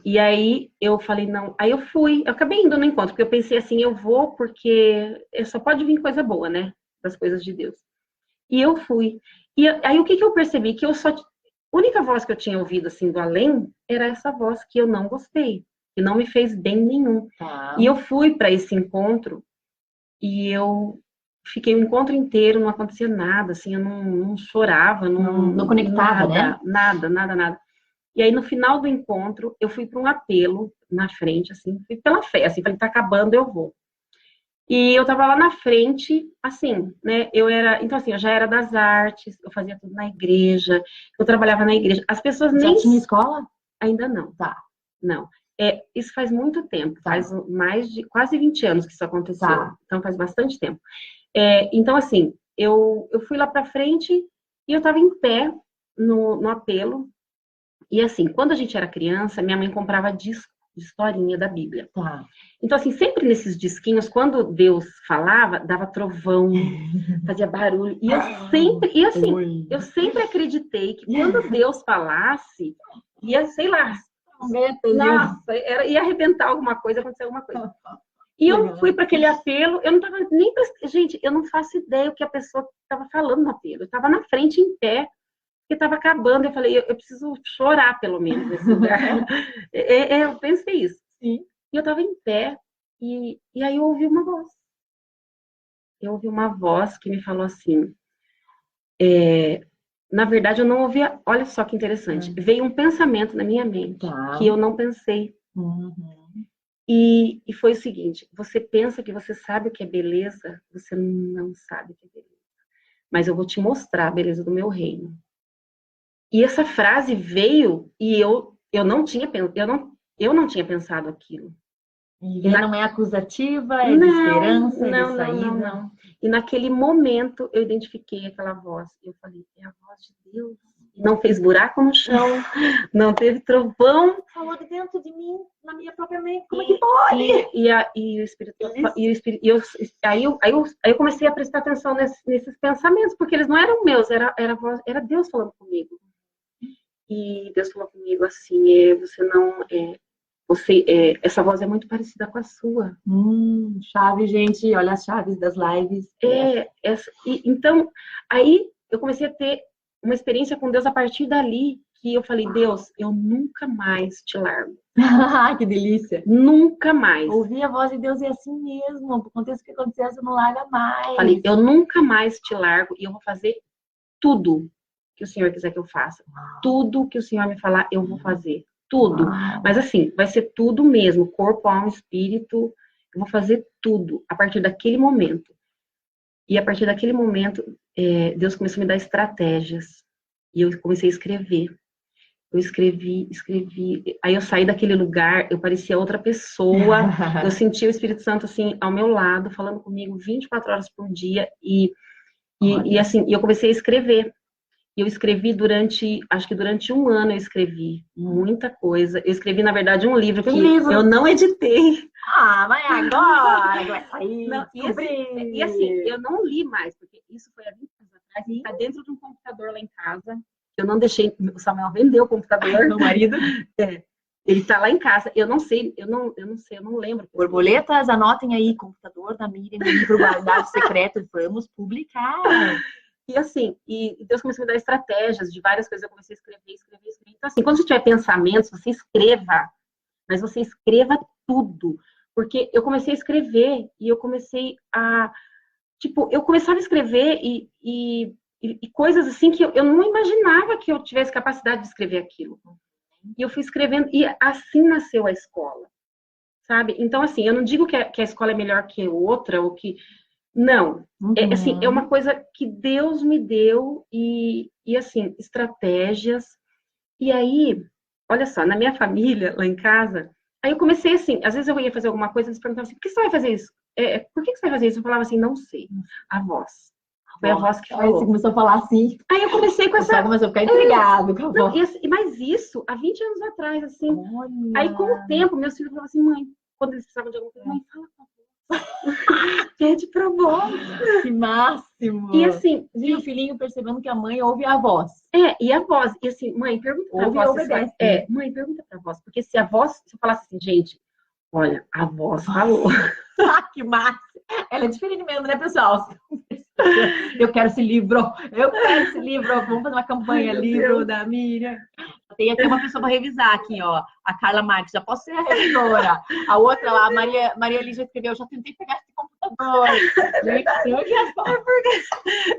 E aí eu falei, não. Aí eu acabei indo no encontro, porque eu pensei assim, eu vou porque só pode vir coisa boa, né? Das coisas de Deus. E eu fui. E aí o que eu percebi? Que a única voz que eu tinha ouvido assim do além era essa voz que eu não gostei, que não me fez bem nenhum. Tá. E eu fui para esse encontro e eu fiquei o encontro inteiro, não acontecia nada, assim, eu não chorava, Não conectava, né? Nada. E aí, no final do encontro, eu fui para um apelo na frente, assim, fui pela fé, assim, falei, tá acabando, eu vou. E eu tava lá na frente, assim, né, então assim, eu já era das artes, eu fazia tudo na igreja, eu trabalhava na igreja, as pessoas nem... Já tinha escola? Ainda não. Tá. Não. Isso faz muito tempo, Tá. faz mais de quase 20 anos que isso aconteceu, Tá. Então faz bastante tempo. Então, assim, eu fui lá pra frente e eu tava em pé no apelo. E assim, quando a gente era criança, minha mãe comprava disco de historinha da Bíblia. Tá. Então, assim, sempre nesses disquinhos, quando Deus falava, dava trovão, fazia barulho. E eu sempre acreditei que quando Deus falasse, ia, sei lá, nossa, ia arrebentar alguma coisa, acontecer alguma coisa. E eu fui para aquele apelo, eu não tava nem... Gente, eu não faço ideia o que a pessoa estava falando no apelo. Eu estava na frente, em pé, porque estava acabando. Eu falei, eu preciso chorar, pelo menos, nesse lugar. Eu pensei isso. Sim. E eu estava em pé, e aí eu ouvi uma voz. Eu ouvi uma voz que me falou assim... Na verdade, eu não ouvia... Olha só que interessante. Veio um pensamento na minha mente, que eu não pensei. E foi o seguinte, você pensa que você sabe o que é beleza, você não sabe o que é beleza. Mas eu vou te mostrar a beleza do meu reino. E essa frase veio e eu não tinha pensado aquilo. E não é acusativa, é de esperança, é de saída. Não. E naquele momento eu identifiquei aquela voz. Eu falei, é a voz de Deus. Não fez buraco no chão, não teve trovão. Falou de dentro de mim, na minha própria mente. Como é que pode? E o Espírito... Aí eu comecei a prestar atenção nesses pensamentos, porque eles não eram meus, era Deus falando comigo. E Deus falou comigo assim, essa voz é muito parecida com a sua. Chave, gente, olha as chaves das lives. Então, aí eu comecei a ter uma experiência com Deus a partir dali, que eu falei, Deus, eu nunca mais te largo. Que delícia. Nunca mais. Ouvir a voz de Deus é assim mesmo. Aconteça o que acontecer, você não larga mais. Falei, eu nunca mais te largo e eu vou fazer tudo que o Senhor quiser que eu faça. Tudo que o Senhor me falar, eu vou fazer. Tudo. Mas assim, vai ser tudo mesmo. Corpo, alma, espírito. Eu vou fazer tudo a partir daquele momento. E a partir daquele momento, Deus começou a me dar estratégias. E eu comecei a escrever. Eu escrevi. Aí eu saí daquele lugar, eu parecia outra pessoa. Eu sentia o Espírito Santo, assim, ao meu lado, falando comigo 24 horas por dia. E assim, eu comecei a escrever. E eu escrevi acho que durante um ano eu escrevi muita coisa. Eu escrevi, na verdade, um livro que eu não editei. Mas agora que vai sair. Não, e assim, eu não li mais, porque isso foi há 20 anos atrás. Está dentro de um computador lá em casa. Eu não deixei, o Samuel vendeu o computador. Meu marido. Ele está lá em casa. Eu não sei, eu não lembro. Borboletas, anotem aí, computador da Miriam, livro guardado secreto, vamos publicar. E assim, e Deus começou a me dar estratégias de várias coisas. Eu comecei a escrever. Então, assim, quando você tiver pensamentos, você escreva. Mas você escreva tudo. Porque eu comecei a escrever e eu comecei a... Tipo, eu começava a escrever e coisas assim que eu não imaginava que eu tivesse capacidade de escrever aquilo. E eu fui escrevendo e assim nasceu a escola. Sabe? Então, assim, eu não digo que a escola é melhor que outra ou que... Não, assim, é uma coisa que Deus me deu e assim, estratégias. E aí, olha só, na minha família, lá em casa, aí eu comecei assim, às vezes eu ia fazer alguma coisa, eles perguntavam assim, por que você vai fazer isso? Por que você vai fazer isso? Eu falava assim, não sei. A voz. Foi a voz que falou. Aí você começou a falar assim. Aí eu comecei com essa... Começou a ficar intrigado com a voz. Mas isso, há 20 anos atrás, assim. Olha. Aí com o tempo, meus filhos falavam assim, mãe, quando eles precisavam de alguma coisa, mãe, fala com a voz. Pede pra voz. Que máximo! E assim, E o filhinho percebendo que a mãe ouve a voz. E a voz. E assim, mãe, pergunta pra Ouve e voz. obedece. Mãe, pergunta pra voz. Porque se a voz, se eu falasse assim, gente, olha, a voz falou. Que massa! Ela é diferente mesmo, né, pessoal? Eu quero esse livro. Vamos fazer uma campanha, livro da Miriam. Tem aqui uma pessoa para revisar aqui, ó. A Carla Marques, já posso ser a revisora. A outra lá, a Maria Lígia escreveu, já tentei pegar esse computador.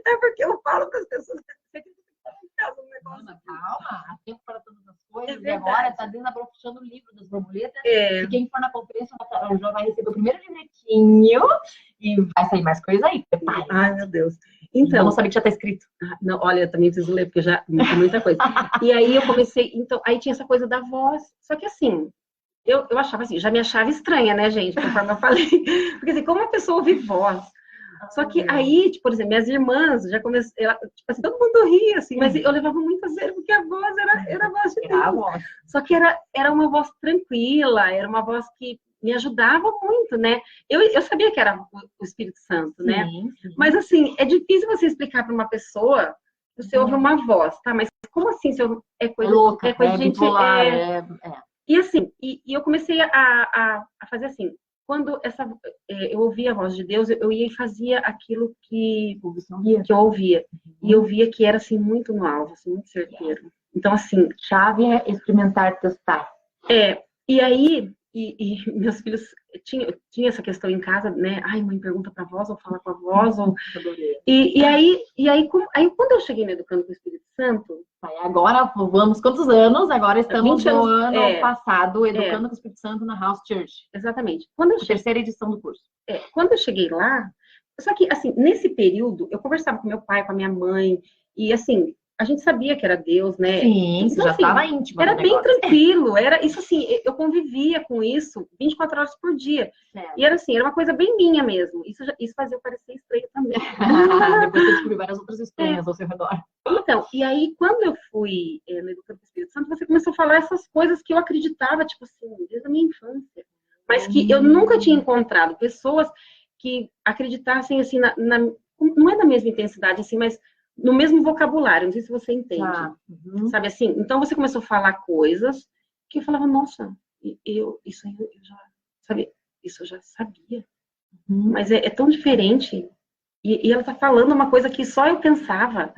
É porque eu falo para as pessoas. Calma, há tempo para todas as coisas. É e agora está dentro da profissão do livro das borboletas. É. E quem for na conferência já vai receber o primeiro livretinho e vai sair mais coisa aí. Prepare. Ai, meu Deus. Então, eu não sabia que já está escrito. Não, olha, eu também preciso ler, porque já tem muita coisa. E aí eu comecei, então, aí tinha essa coisa da voz. Só que assim, eu achava assim, já me achava estranha, né, gente? Conforme eu falei. Porque assim, como a pessoa ouve voz? Só que aí, tipo, por exemplo, minhas irmãs já começaram, tipo assim, todo mundo ria, assim, mas eu levava muito a sério, porque a voz era a voz de Deus. Só que era uma voz tranquila, era uma voz que me ajudava muito, né? Eu sabia que era o Espírito Santo, né? Sim. Mas assim, é difícil você explicar para uma pessoa, você ouve uma voz, tá? Mas como assim, se eu, é coisa, louca, é coisa de gente... bipolar, E assim, e eu comecei a fazer assim, quando eu ouvia a voz de Deus, eu ia e fazia aquilo que eu ouvia. E eu via que era, assim, muito no alvo, assim, muito certeiro. Então, assim... Chave é experimentar, testar. E aí, meus filhos tinha essa questão em casa, né? Ai, mãe, pergunta pra voz, ou fala com a voz, ou... E aí, quando eu cheguei no Educando com o Espírito Santo... Agora, vamos, quantos anos? Agora estamos no ano passado, Educando com o Espírito Santo na House Church. Exatamente. Terceira edição do curso. Quando eu cheguei lá, só que, assim, nesse período, eu conversava com meu pai, com a minha mãe, e, assim, a gente sabia que era Deus, né? Sim, então, já assim, estava íntimo. Era bem tranquilo, era isso, assim, eu convivia com isso 24 horas por dia. E era assim, era uma coisa bem minha mesmo. Isso fazia eu parecer estranho também. Depois eu descobri várias outras estranhas ao seu redor. Então, e aí, quando eu fui no Educando com o Espírito Santo, você começou a falar essas coisas que eu acreditava, tipo assim, desde a minha infância. Mas que eu nunca tinha encontrado pessoas que acreditassem, assim, não é na mesma intensidade, assim, mas no mesmo vocabulário, não sei se você entende. Sabe assim? Então você começou a falar coisas que eu falava, nossa, isso aí eu já, sabe, isso eu já sabia. Mas é tão diferente. E ela tá falando uma coisa que só eu pensava.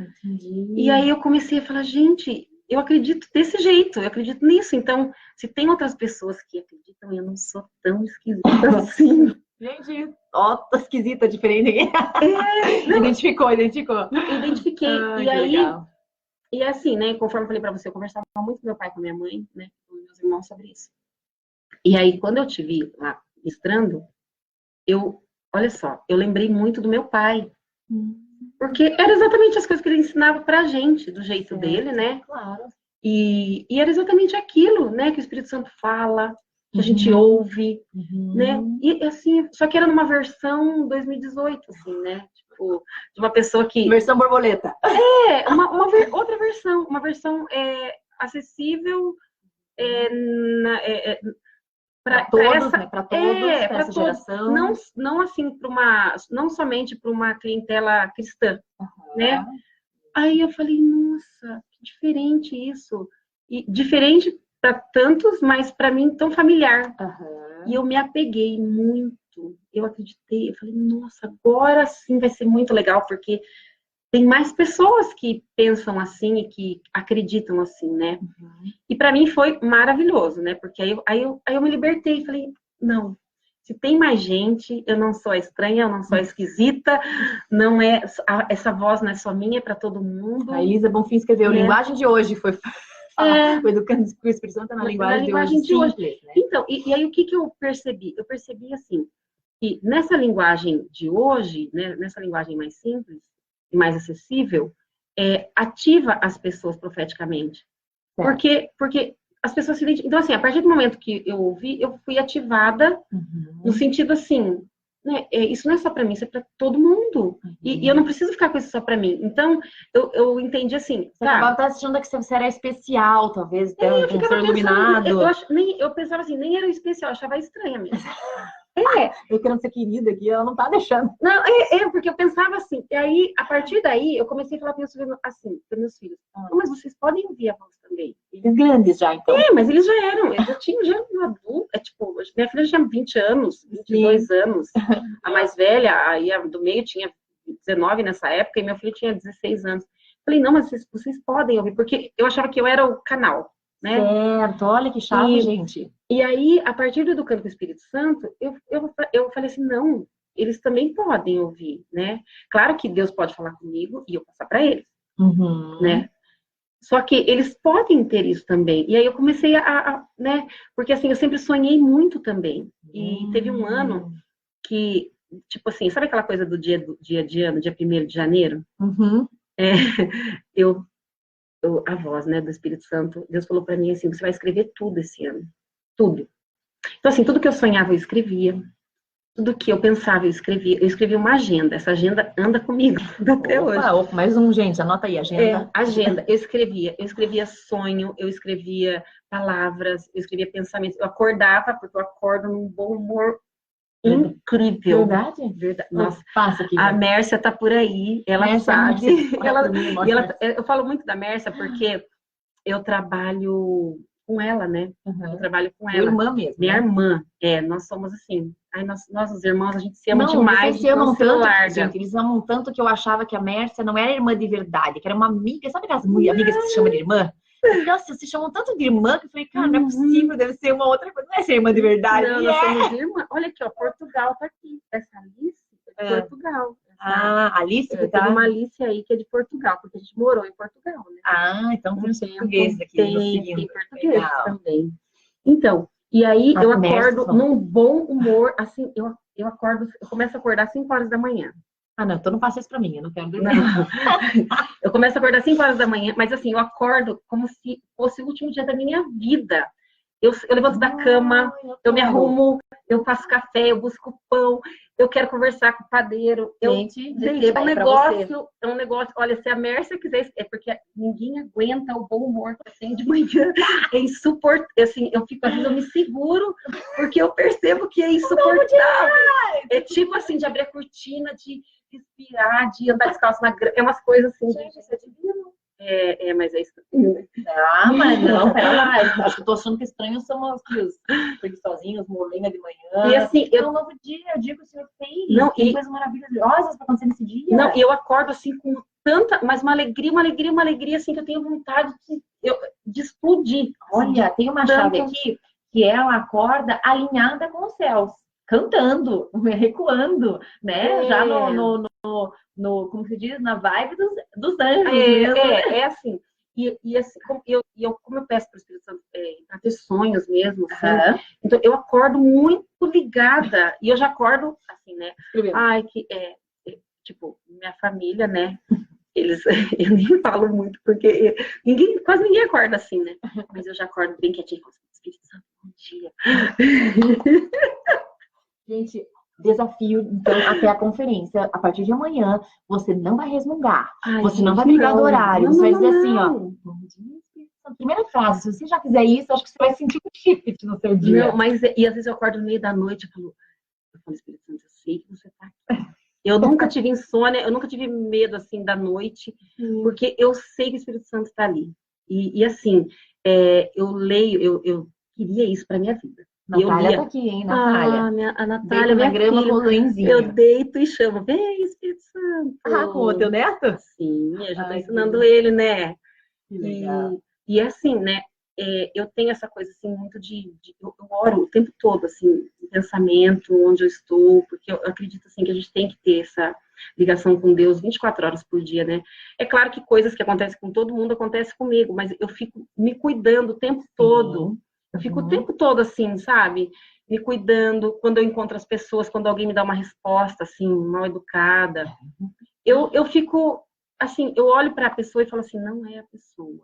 E aí eu comecei a falar, gente, eu acredito desse jeito, eu acredito nisso. Então, se tem outras pessoas que acreditam, eu não sou tão esquisita assim. Gente, ó, tá esquisita, diferente. Identificou. Identifiquei. E aí, legal. E assim, né, conforme eu falei pra você, eu conversava muito com meu pai, com minha mãe, né, com meus irmãos sobre isso. E aí, quando eu te vi lá ministrando, olha só, eu lembrei muito do meu pai. Porque era exatamente as coisas que ele ensinava pra gente, do jeito dele, né? Claro. E era exatamente aquilo, né, que o Espírito Santo fala, que a gente ouve, né? E assim, só que era numa versão 2018, assim, né? Tipo, de uma pessoa que... Versão borboleta. Outra versão, uma versão acessível para todos, né? Para todos, para essa todos. Geração. Não assim, não somente para uma clientela cristã, né? Aí eu falei, nossa, que diferente isso. E diferente para tantos, mas para mim tão familiar. E eu me apeguei muito. Eu acreditei, eu falei, nossa, agora sim vai ser muito legal, porque tem mais pessoas que pensam assim e que acreditam assim, né? E para mim foi maravilhoso, né? Porque aí eu me libertei, falei, não, se tem mais gente, eu não sou estranha, eu não sou esquisita, não é, essa voz não é só minha, é para todo mundo. A Isa Bonfim escreveu, linguagem de hoje foi o Educando com o Espírito Santo na linguagem de hoje. Simples, né? Então, e aí o que eu percebi? Eu percebi assim, que nessa linguagem de hoje, né, nessa linguagem mais simples e mais acessível, ativa as pessoas profeticamente. Porque as pessoas se identificam. Então, assim, a partir do momento que eu ouvi, eu fui ativada no sentido assim, né, isso não é só para mim, isso é para todo mundo. E eu não preciso ficar com isso só para mim. Então, eu entendi assim. Você acabava achando que você era especial, talvez, um ser iluminado. Eu pensava assim, nem era especial, eu achava estranha mesmo. Eu querendo ser querida aqui, ela não tá deixando. Não, porque eu pensava assim, e aí, a partir daí, eu comecei a falar para meus filhos, mas vocês podem ouvir a voz também. Eles grandes já, então. Mas eles já tinham um adulto, minha filha já tinha 20 anos, 22 anos, a mais velha, aí a do meio tinha 19 nessa época, e meu filho tinha 16 anos. Falei, não, mas vocês podem ouvir, porque eu achava que eu era o canal, né? Certo, olha que chave, gente. E aí, a partir do Educando com o Espírito Santo, eu falei assim, não, eles também podem ouvir, né? Claro que Deus pode falar comigo e eu passar para eles, né? Só que eles podem ter isso também. E aí eu comecei né? Porque assim, eu sempre sonhei muito também. E teve um ano que, tipo assim, sabe aquela coisa do dia de ano, dia 1º de janeiro? A voz, né, do Espírito Santo, Deus falou para mim assim, você vai escrever tudo esse ano. Tudo. Então, assim, tudo que eu sonhava, eu escrevia. Tudo que eu pensava, eu escrevia. Eu escrevia uma agenda. Essa agenda anda comigo até hoje. Mais um, gente. Anota aí, agenda. Agenda. Eu escrevia sonho, eu escrevia palavras, eu escrevia pensamentos. Eu acordava, porque eu acordo num bom humor incrível. Verdade? Nossa, passa aqui. A Mércia tá por aí, ela Mércia, sabe. Eu falo muito da Mércia porque eu trabalho com ela, né? Eu trabalho com ela. Minha irmã mesmo. Minha irmã. Nós somos assim. Nós, os irmãos, a gente se ama demais. Vocês se amam tanto, gente, eles amam tanto que eu achava que a Mércia não era irmã de verdade, que era uma amiga. Sabe aquelas amigas que se chamam de irmã? Nossa, se chamam tanto de irmã que eu falei, cara, não é possível, deve ser uma outra coisa. Não é ser irmã de verdade. Não, nós somos irmã. Olha aqui, ó, Portugal tá aqui. Essa Alice é de Portugal. Alice que tá. Tem uma Alice aí que é de Portugal, porque a gente morou em Portugal, né? Então tem português aqui. Tem português também. Então, e aí eu acordo num bom humor, assim, eu acordo, eu começo a acordar às 5 horas da manhã. Não, então não faça isso pra mim, eu não quero dormir. Eu começo a acordar às 5 horas da manhã, mas assim, eu acordo como se fosse o último dia da minha vida. Eu levanto da cama, eu me arrumo, eu faço café, eu busco pão, eu quero conversar com o padeiro. Gente, é um negócio, olha, se a Mércia quiser, é porque ninguém aguenta o bom humor que eu tenho de manhã. É insuportável, assim, eu fico, às vezes eu me seguro, porque eu percebo que é insuportável. É tipo assim, de abrir a cortina, de respirar, de andar descalço na grama, é umas coisas assim. Gente, isso é divino. Mas é isso. Mas não, pera. Acho que eu tô achando que estranhos são os preguiçosinhos, molenga de manhã. E assim, é um novo dia, eu digo que o Senhor fez. Tem coisas maravilhosas pra acontecer nesse dia. Não, e eu acordo assim com mas uma alegria, assim, que eu tenho vontade de explodir. Olha, tem uma chave aqui que ela acorda alinhada com os céus, cantando, recuando, né? Já como se diz, na vibe dos anjos. Assim. E assim, como eu peço para o Espírito Santo para ter sonhos mesmo, assim, então eu acordo muito ligada, e eu já acordo assim, né? Tipo, minha família, né? Eu nem falo muito, porque quase ninguém acorda assim, né? Mas eu já acordo bem quietinho com o Espírito Santo, bom dia. Gente, desafio, então, até a conferência. A partir de amanhã, você não vai resmungar. Você não vai brigar do horário. Você vai dizer assim, ó. Bom dia, Espírito Santo. Primeira frase, se você já fizer isso, acho que você vai sentir um shift no seu dia. Não, e às vezes eu acordo no meio da noite, eu falo, Espírito Santo, eu sei que você tá aqui. Eu nunca tive insônia, eu nunca tive medo, assim, da noite, porque eu sei que o Espírito Santo está ali. E assim, eu leio, eu queria isso para minha vida. Natália tá aqui, hein, Natália? A Natália, minha grama com o Luizinho. Eu deito e chamo, vem, Espírito Santo. Com o teu neto? Sim, eu já tô ensinando ele, né? Que legal. E assim, né? Eu tenho essa coisa, assim, muito eu oro o tempo todo, assim, em pensamento, onde eu estou, porque eu acredito, assim, que a gente tem que ter essa ligação com Deus 24 horas por dia, né? É claro que coisas que acontecem com todo mundo acontecem comigo, mas eu fico me cuidando o tempo todo. Eu fico o tempo todo, assim, sabe? Me cuidando, quando eu encontro as pessoas, quando alguém me dá uma resposta, assim, mal educada. Eu fico, assim, eu olho para a pessoa e falo assim, não é a pessoa.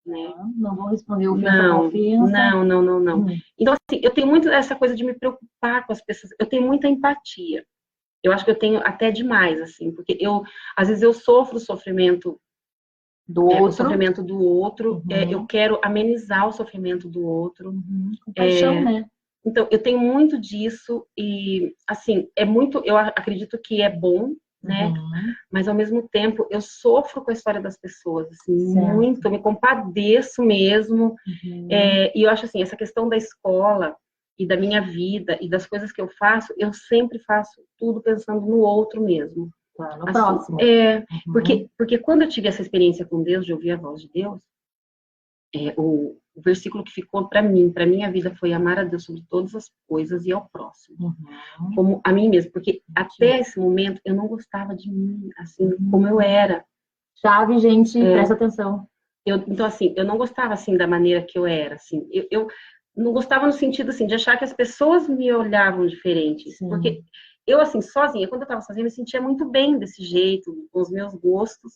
Né? Não vou responder ofensa com ofensa. Não. Então, assim, eu tenho muito essa coisa de me preocupar com as pessoas. Eu tenho muita empatia. Eu acho que eu tenho até demais, assim, porque às vezes eu sofro o sofrimento o sofrimento do outro. Eu quero amenizar o sofrimento do outro. Com paixão, né? Então, eu tenho muito disso e, assim, eu acredito que é bom, né? Uhum. Mas, ao mesmo tempo, eu sofro com a história das pessoas, assim, Certo. muito, eu me compadeço mesmo. Uhum. E eu acho, assim, essa questão da escola e da minha vida e das coisas que eu sempre faço tudo pensando no outro mesmo. Tá, no Assim, próximo. Porque quando eu tive essa experiência com Deus, de ouvir a voz de Deus, o versículo que ficou para minha vida foi amar a Deus sobre todas as coisas e ao próximo, como a mim mesmo, porque até esse momento eu não gostava de mim, assim, como eu era. Chave, gente, presta atenção. Então, assim, eu não gostava, assim, da maneira que eu era, assim, eu não gostava no sentido, assim, de achar que as pessoas me olhavam diferente, porque eu, assim, sozinha, quando eu estava sozinha, eu me sentia muito bem desse jeito, com os meus gostos.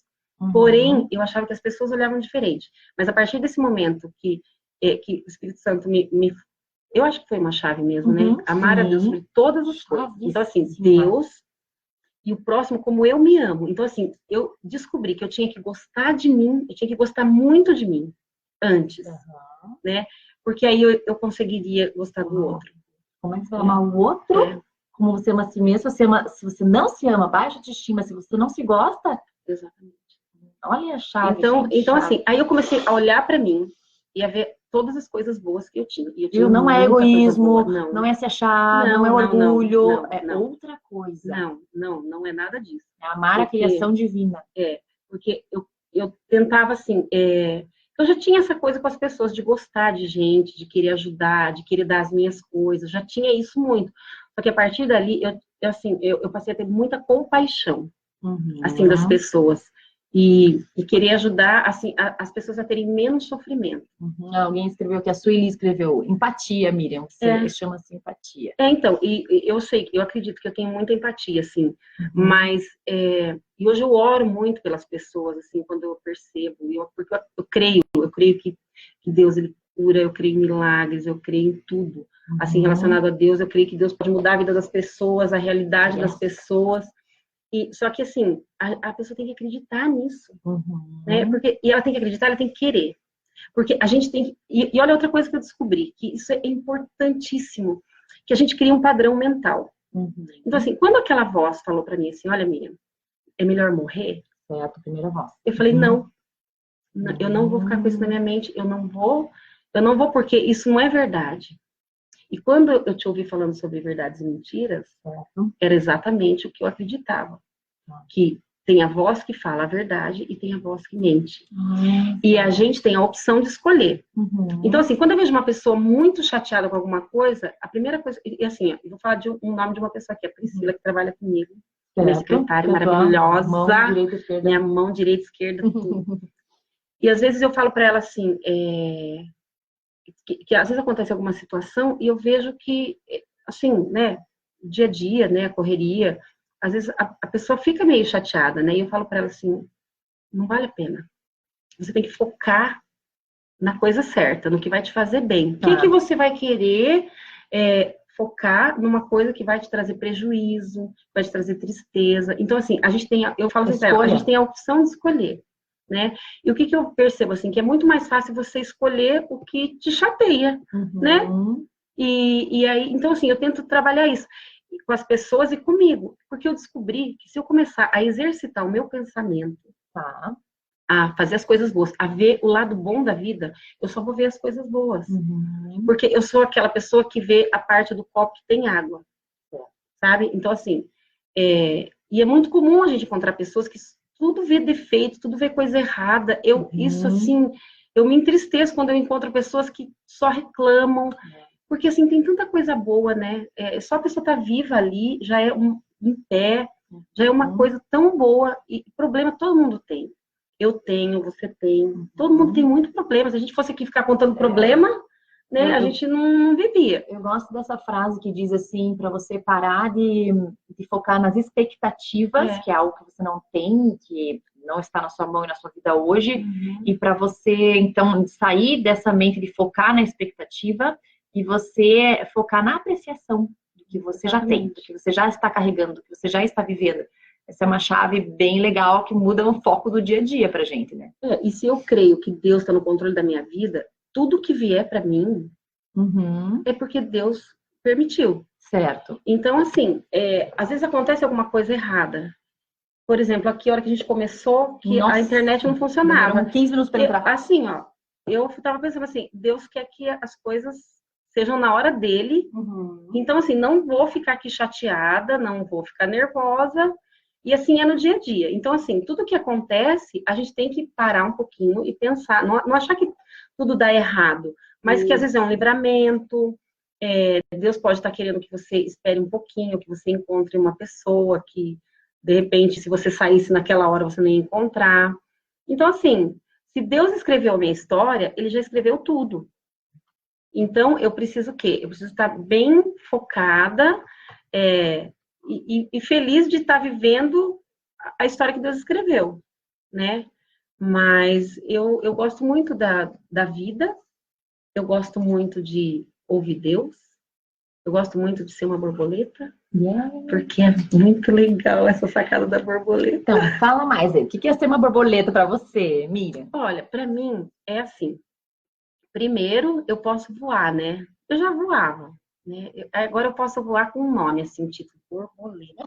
Porém, eu achava que as pessoas olhavam diferente. Mas a partir desse momento que o Espírito Santo eu acho que foi uma chave mesmo, né? Amar a Deus sobre todas as coisas. Então, assim, Deus e o próximo como eu me amo. Então, assim, eu descobri que eu tinha que gostar de mim, eu tinha que gostar muito de mim antes, né? Porque aí eu conseguiria gostar do outro. Como é que você vai amar o outro? Como você ama a si mesmo? Se você não se ama, baixa autoestima, se você não se gosta... Exatamente. Olha a chave. Então assim, aí eu comecei a olhar pra mim e a ver todas as coisas boas que eu tinha. E eu tinha não é egoísmo, não. Não é se achar, não é orgulho, é outra coisa. Não é nada disso. É amar a criação divina. Porque eu tentava assim, eu já tinha essa coisa com as pessoas de gostar de gente, de querer ajudar, de querer dar as minhas coisas, já tinha isso muito. Só que a partir dali, eu passei a ter muita compaixão, assim, das pessoas. E querer ajudar, assim, as pessoas a terem menos sofrimento. Alguém escreveu que a Sueli escreveu empatia, Miriam. Chama-se empatia. Então, e eu acredito que eu tenho muita empatia, assim. Mas, e hoje eu oro muito pelas pessoas, assim, quando eu percebo. Porque eu creio que Deus, ele cura, eu creio em milagres, eu creio em tudo. Assim, relacionado a Deus, eu creio que Deus pode mudar a vida das pessoas, a realidade das pessoas. Só que, assim, a pessoa tem que acreditar nisso, né? E ela tem que acreditar, ela tem que querer. Porque a gente tem que... E olha outra coisa que eu descobri, que isso é importantíssimo, que a gente cria um padrão mental. Então, assim, quando aquela voz falou pra mim assim, olha, Miriam, é melhor morrer? É a tua primeira voz. Eu falei, não, eu não vou ficar com isso na minha mente, eu não vou porque isso não é verdade. E quando eu te ouvi falando sobre verdades e mentiras, era exatamente o que eu acreditava. Que tem a voz que fala a verdade e tem a voz que mente. E a gente tem a opção de escolher. Então, assim, quando eu vejo uma pessoa muito chateada com alguma coisa, a primeira coisa... E assim, eu vou falar de um nome de uma pessoa aqui, a Priscila, que trabalha comigo. Minha secretária maravilhosa. Minha mão direita, esquerda, tudo. E às vezes eu falo para ela assim... Que às vezes acontece alguma situação e eu vejo que, assim, né, dia a dia, né, a correria, às vezes a pessoa fica meio chateada, né, e eu falo para ela assim, não vale a pena. Você tem que focar na coisa certa, no que vai te fazer bem. O que você vai querer focar numa coisa que vai te trazer prejuízo, vai te trazer tristeza. Então, assim, eu falo assim pra ela, a gente tem a opção de escolher. Né? E o que eu percebo, assim, que é muito mais fácil você escolher o que te chateia, né? E aí, então, assim, eu tento trabalhar isso com as pessoas e comigo, porque eu descobri que se eu começar a exercitar o meu pensamento, a fazer as coisas boas, a ver o lado bom da vida, eu só vou ver as coisas boas. Porque eu sou aquela pessoa que vê a parte do copo que tem água, sabe? Então, assim, e é muito comum a gente encontrar pessoas que tudo vê defeito, tudo vê coisa errada. Isso, assim, eu me entristeço quando eu encontro pessoas que só reclamam. Porque, assim, tem tanta coisa boa, né? Só a pessoa estar viva ali, já é em pé, já é uma coisa tão boa. E problema todo mundo tem. Eu tenho, você tem. Todo mundo tem muitos problemas. Se a gente fosse aqui ficar contando problema, né? A gente não vivia. Eu gosto dessa frase que diz assim, para você parar de focar nas expectativas, que é algo que você não tem, que não está na sua mão e na sua vida hoje, e para você, então, sair dessa mente de focar na expectativa e você focar na apreciação do que você já tem, do que você já está carregando, do que você já está vivendo. Essa é uma chave bem legal que muda o foco do dia a dia pra gente, né? E se eu creio que Deus está no controle da minha vida, tudo que vier para mim Uhum. é porque Deus permitiu. Certo. Então, assim, às vezes acontece alguma coisa errada. Por exemplo, aqui, a hora que a gente começou, que a Nossa, internet não funcionava. demoramos 15 minutos para entrar. Assim, ó, eu estava pensando assim, Deus quer que as coisas sejam na hora dele. Uhum. Então, assim, não vou ficar aqui chateada, não vou ficar nervosa. E assim é no dia a dia. Então, assim, tudo que acontece, a gente tem que parar um pouquinho e pensar, não achar que tudo dá errado, mas que às vezes é um livramento. Deus pode estar querendo que você espere um pouquinho, que você encontre uma pessoa que, de repente, se você saísse naquela hora, você não ia encontrar. Então, assim, se Deus escreveu a minha história, ele já escreveu tudo. Então, eu preciso o quê? Eu preciso estar bem focada e feliz de estar vivendo a história que Deus escreveu, né? Mas eu gosto muito da vida, eu gosto muito de ouvir Deus, eu gosto muito de ser uma borboleta, porque é muito legal essa sacada da borboleta. Então, fala mais aí. O que é ser uma borboleta para você, Miriam? Olha, para mim é assim. Primeiro, eu posso voar, né? Eu já voava, né? Agora eu posso voar com um nome, assim, tipo borboleta.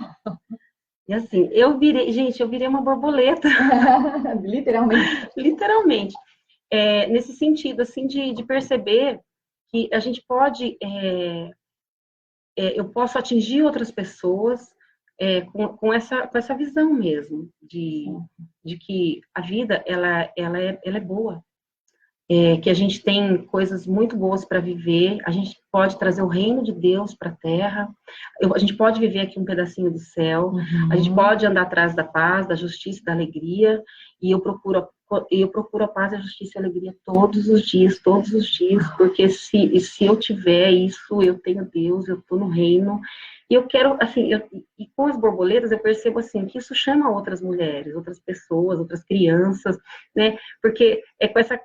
E assim, eu virei uma borboleta. Literalmente. Literalmente. Nesse sentido, assim, de perceber que a gente pode, eu posso atingir outras pessoas com essa visão mesmo, de que a vida, ela é boa. Que a gente tem coisas muito boas para viver, a gente pode trazer o reino de Deus para a terra, a gente pode viver aqui um pedacinho do céu, a gente pode andar atrás da paz, da justiça, da alegria, e eu procuro a paz, a justiça e a alegria todos os dias, porque se eu tiver isso, eu tenho Deus, eu estou no reino, e eu quero, assim, e com as borboletas eu percebo, assim, que isso chama outras mulheres, outras pessoas, outras crianças, né, porque com essa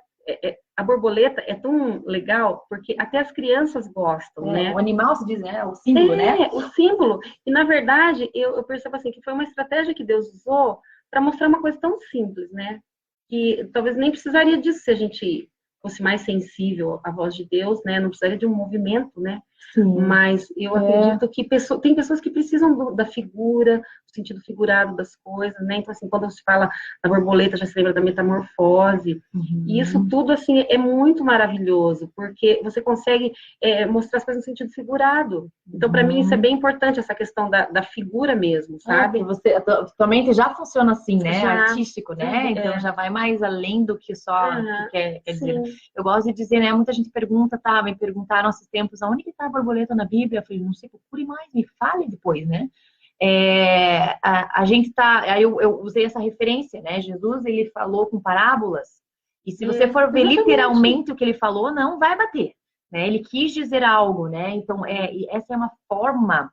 a borboleta é tão legal porque até as crianças gostam, né? O animal se diz, né? O símbolo, né? O símbolo. E na verdade, eu percebo assim que foi uma estratégia que Deus usou para mostrar uma coisa tão simples, né? Que talvez nem precisaria disso se a gente fosse mais sensível à voz de Deus, né? Não precisaria de um movimento, né? Sim. Mas eu acredito que tem pessoas que precisam da figura, do sentido figurado das coisas, né? Então, assim, quando se fala da borboleta, já se lembra da metamorfose. E isso tudo, assim, é muito maravilhoso, porque você consegue mostrar as coisas no sentido figurado. Então, para mim, isso é bem importante, essa questão da figura mesmo, sabe? Você, tua mente já funciona assim, né? Já. Artístico, né? Então, já vai mais além do que só que quer dizer. Eu gosto de dizer, né? Muita gente pergunta, me perguntaram esses tempos, aonde que está a borboleta na Bíblia? Eu falei, não sei, procure mais, me fale depois, né? A gente tá, aí eu usei essa referência, né? Jesus, ele falou com parábolas, e se você for ver literalmente o que ele falou, não vai bater, né? Ele quis dizer algo, né? Então, essa é uma fórmula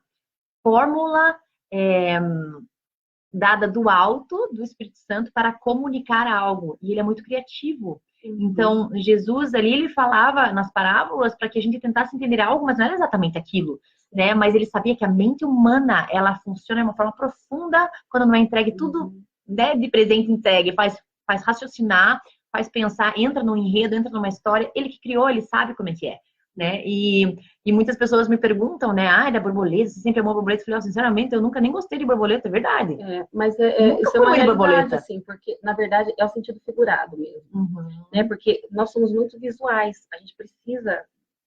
dada do alto, do Espírito Santo, para comunicar algo, e ele é muito criativo. Então, Jesus ali, ele falava nas parábolas para que a gente tentasse entender algo, mas não era exatamente aquilo, né? Mas ele sabia que a mente humana, ela funciona de uma forma profunda quando não é entregue tudo, né, de presente entregue, faz raciocinar, faz pensar, entra num enredo, entra numa história. Ele que criou, ele sabe como é que é, né? E muitas pessoas me perguntam, né? Da borboleta, você sempre amou borboleta? Eu falei, sinceramente, eu nunca nem gostei de borboleta, é verdade. Mas isso é uma realidade, assim, porque, na verdade, é o sentido figurado mesmo, né? Porque nós somos muito visuais, a gente precisa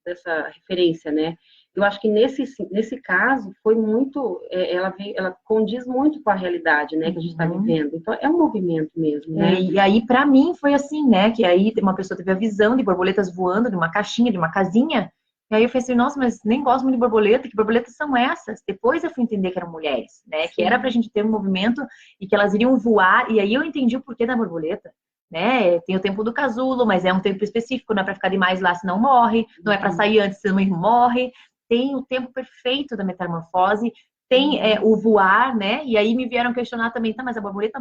dessa referência, né? Eu acho que nesse caso foi muito, ela condiz muito com a realidade, né, que a gente está vivendo. Então é um movimento mesmo, né? E aí para mim foi assim, né, que aí uma pessoa teve a visão de borboletas voando de uma caixinha, de uma casinha. E aí eu pensei, nossa, mas nem gosto muito de borboleta, que borboletas são essas? Depois eu fui entender que eram mulheres, né, que era pra gente ter um movimento e que elas iriam voar, e aí eu entendi o porquê da borboleta. Né? Tem o tempo do casulo, mas é um tempo específico, não é para ficar demais lá senão morre, não é para sair antes senão morre. Tem o tempo perfeito da metamorfose, tem o voar, né? E aí me vieram questionar também, tá, mas a borboleta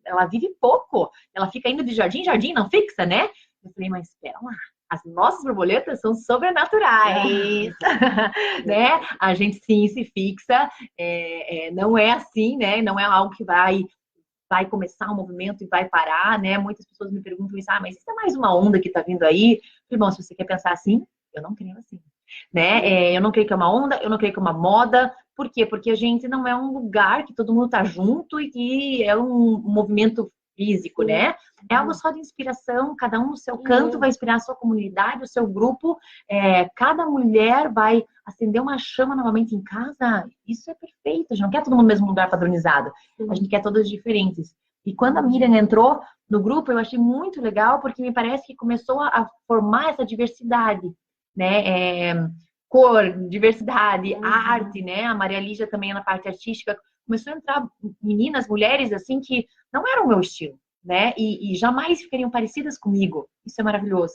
ela vive pouco, ela fica indo de jardim em jardim, não fixa, né? Eu falei, mas espera lá, as nossas borboletas são sobrenaturais, né? A gente sim se fixa, não é assim, né? Não é algo que vai começar um movimento e vai parar, né? Muitas pessoas me perguntam isso, mas isso é mais uma onda que tá vindo aí? Irmão, se você quer pensar assim, Eu não creio assim. Né? Eu não creio que é uma onda, eu não creio que é uma moda. Por quê? Porque a gente não é um lugar que todo mundo tá junto e que é um movimento físico, né? É algo só de inspiração, cada um no seu canto vai inspirar a sua comunidade, o seu grupo. Cada mulher vai acender uma chama novamente em casa. Isso é perfeito. A gente não quer todo mundo no mesmo lugar padronizado. A gente quer todas diferentes. E quando a Miriam entrou no grupo, eu achei muito legal, porque me parece que começou a formar essa diversidade, né? Cor, diversidade, arte, né? A Maria Lígia também na parte artística. Começou a entrar meninas, mulheres, assim, que não eram o meu estilo, né? E jamais ficariam parecidas comigo. Isso é maravilhoso.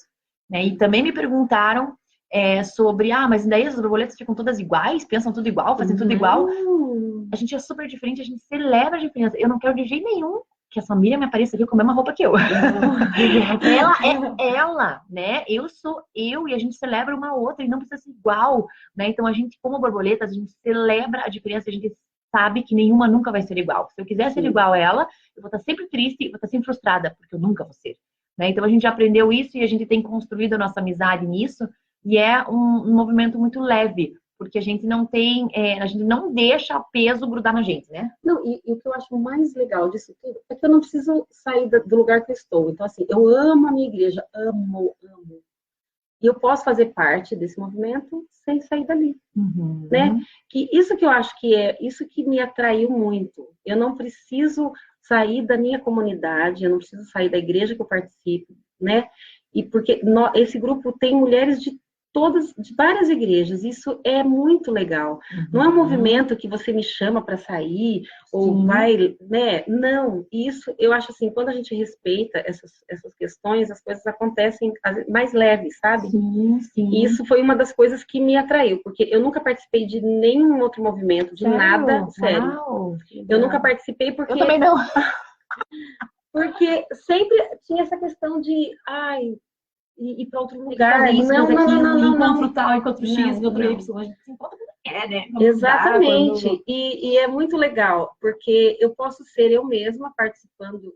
Né? E também me perguntaram sobre, mas daí as borboletas ficam todas iguais, pensam tudo igual, fazem tudo igual. A gente é super diferente, a gente celebra a diferença. Eu não quero de jeito nenhum que essa Miriam me apareça aqui com a mesma roupa que eu. Ela é ela, né? Eu sou eu e a gente celebra uma outra e não precisa ser igual, né? Então a gente, como borboletas, a gente celebra a diferença, a gente sabe que nenhuma nunca vai ser igual. Se eu quiser ser igual a ela, eu vou estar sempre triste, vou estar sempre frustrada, porque eu nunca vou ser. Né? Então a gente já aprendeu isso e a gente tem construído a nossa amizade nisso, e é um movimento muito leve, porque a gente não tem, a gente não deixa peso grudar na gente, né? Não, e o que eu acho mais legal disso tudo é que eu não preciso sair do lugar que eu estou. Então, assim, eu amo a minha igreja, amo. E eu posso fazer parte desse movimento sem sair dali, né? Que isso que eu acho que isso que me atraiu muito. Eu não preciso sair da minha comunidade, eu não preciso sair da igreja que eu participo, né? E porque esse grupo tem mulheres de várias igrejas, isso é muito legal. Não é um movimento que você me chama para sair, ou vai, né? Não, isso, eu acho assim, quando a gente respeita essas questões, as coisas acontecem mais leves, sabe? Sim. E isso foi uma das coisas que me atraiu, porque eu nunca participei de nenhum outro movimento, de nada, sério. Uau, eu nunca participei porque... Eu também não. Porque sempre tinha essa questão de, ir para outro lugar. Isso, não. Encontro tal, encontro X, encontro Y. A gente se encontra quando quer, né? Exatamente. E é muito legal, porque eu posso ser eu mesma participando,